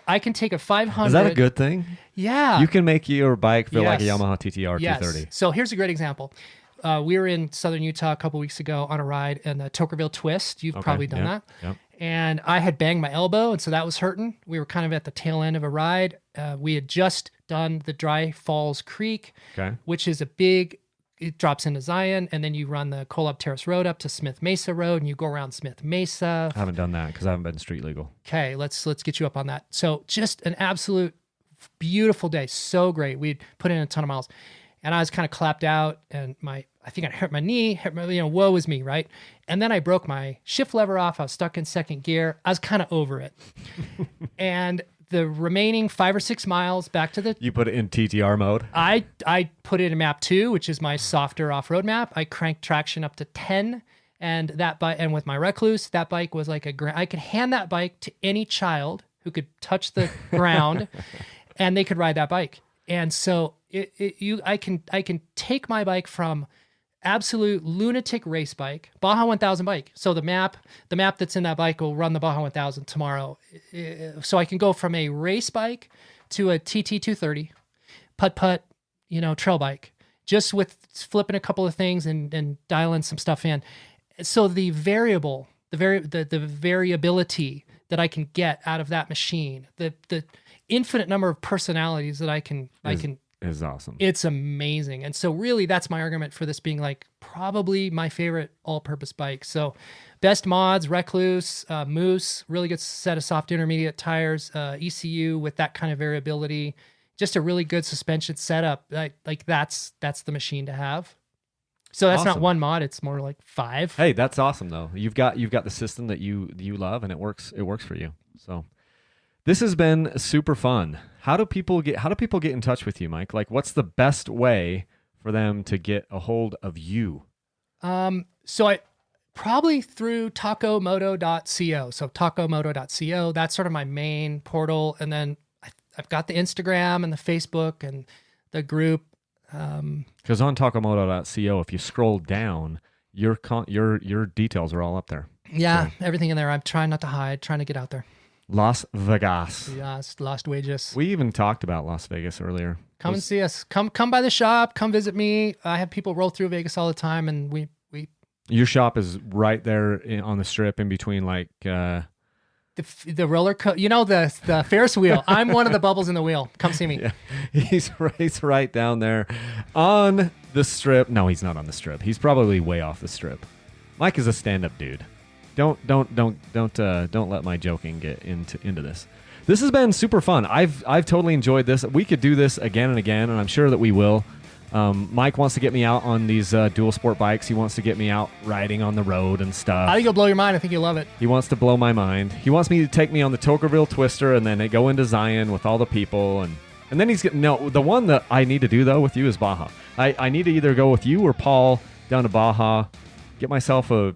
I can take a 500. Is that a good thing? Yeah. You can make your bike feel like a Yes. Yamaha TTR 230. So here's a great example. We were in southern Utah a couple weeks ago on a ride in the Tokerville Twist. You've probably done that. Yep. And I had banged my elbow, and so that was hurting. We were kind of at the tail end of a ride. We had just done the Dry Falls Creek, which is it drops into Zion, and then you run the Kolob Terrace Road up to Smith Mesa Road, and you go around Smith Mesa. I haven't done that because I haven't been street legal. Okay, let's get you up on that. So just an absolute beautiful day. So great. We'd put in a ton of miles. And I was kind of clapped out, and I think I hurt my knee, woe is me, right? And then I broke my shift lever off. I was stuck in second gear. I was kind of over it. And the remaining 5 or 6 miles back to the... You put it in TTR mode? I put it in map 2, which is my softer off-road map. I cranked traction up to 10, and and with my Recluse, that bike was like I could hand that bike to any child who could touch the ground, and they could ride that bike. And so I can take my bike from absolute lunatic race bike, Baja 1000 bike. So the map that's in that bike will run the Baja 1000 tomorrow. So I can go from a race bike to a TT 230, putt, trail bike, just with flipping a couple of things and dialing some stuff in. So the variability that I can get out of that machine, the infinite number of personalities that I can is awesome. It's amazing. And so really that's my argument for this being like probably my favorite all-purpose bike. So best mods, Recluse, Moose, really good set of soft intermediate tires, ECU with that kind of variability, just a really good suspension setup. Like that's the machine to have. So that's not one mod, it's more like 5. Hey, that's awesome though. You've got the system that you love, and it works for you. So this has been super fun. How do people get in touch with you, Mike? Like, what's the best way for them to get a hold of you? So I probably through tacomoto.co. So tacomoto.co, that's sort of my main portal. And then I've got the Instagram and the Facebook and the group. Because on tacomoto.co, if you scroll down, your details are all up there. Yeah, so everything in there. I'm trying not to hide, trying to get out there. Las Vegas. Yes, Las Vegas. We even talked about Las Vegas earlier. Come and see us. Come by the shop. Come visit me. I have people roll through Vegas all the time, and we. Your shop is right there on the strip, in between like the roller coaster. The Ferris wheel. I'm one of the bubbles in the wheel. Come see me. Yeah. He's right down there on the strip. No, he's not on the strip. He's probably way off the strip. Mike is a stand-up dude. Don't let my joking get into this. This has been super fun. I've totally enjoyed this. We could do this again and again, and I'm sure that we will. Mike wants to get me out on these dual sport bikes. He wants to get me out riding on the road and stuff. I think it'll blow your mind. I think you'll love it. He wants to blow my mind. He wants me to take me on the Tokerville Twister and then go into Zion with all the people. And And then he's getting the one that I need to do though with you is Baja. I need to either go with you or Paul down to Baja, get myself a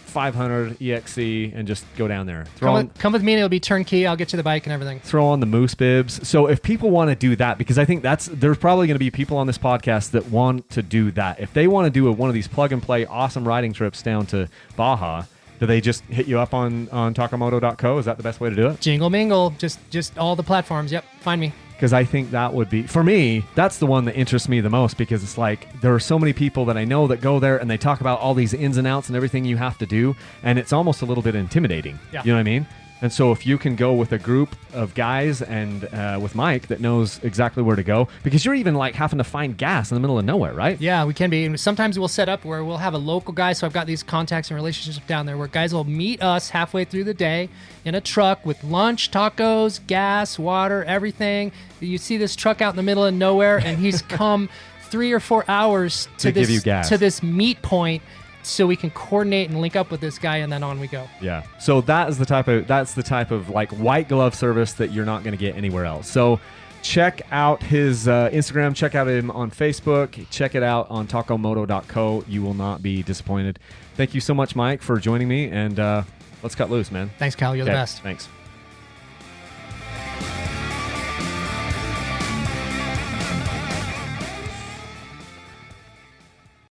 500 EXC and just go down there. Come with me and it'll be turnkey. I'll get you the bike and everything. Throw on the moose bibs. So if people want to do that, because I think there's probably going to be people on this podcast that want to do that. If they want to do one of these plug and play awesome riding trips down to Baja, do they just hit you up on takamoto.co? Is that the best way to do it? Jingle mingle, just all the platforms. Yep, find me. Because I think that would be, for me, that's the one that interests me the most, because it's like there are so many people that I know that go there and they talk about all these ins and outs and everything you have to do, and it's almost a little bit intimidating. Yeah. You know what I mean? And so if you can go with a group of guys and with Mike that knows exactly where to go, because you're even like having to find gas in the middle of nowhere, right? Yeah, we can be. And sometimes we'll set up where we'll have a local guy. So I've got these contacts and relationships down there where guys will meet us halfway through the day in a truck with lunch, tacos, gas, water, everything. You see this truck out in the middle of nowhere, and he's come 3 or 4 hours to give you gas. to this meet point, so we can coordinate and link up with this guy, and then on we go. Yeah. So that's the type of like white glove service that you're not going to get anywhere else. So check out his Instagram, check out him on Facebook, check it out on takamoto.co. You will not be disappointed. Thank you so much, Mike, for joining me, and let's cut loose, man. Thanks, Kyle. You're the best. Thanks.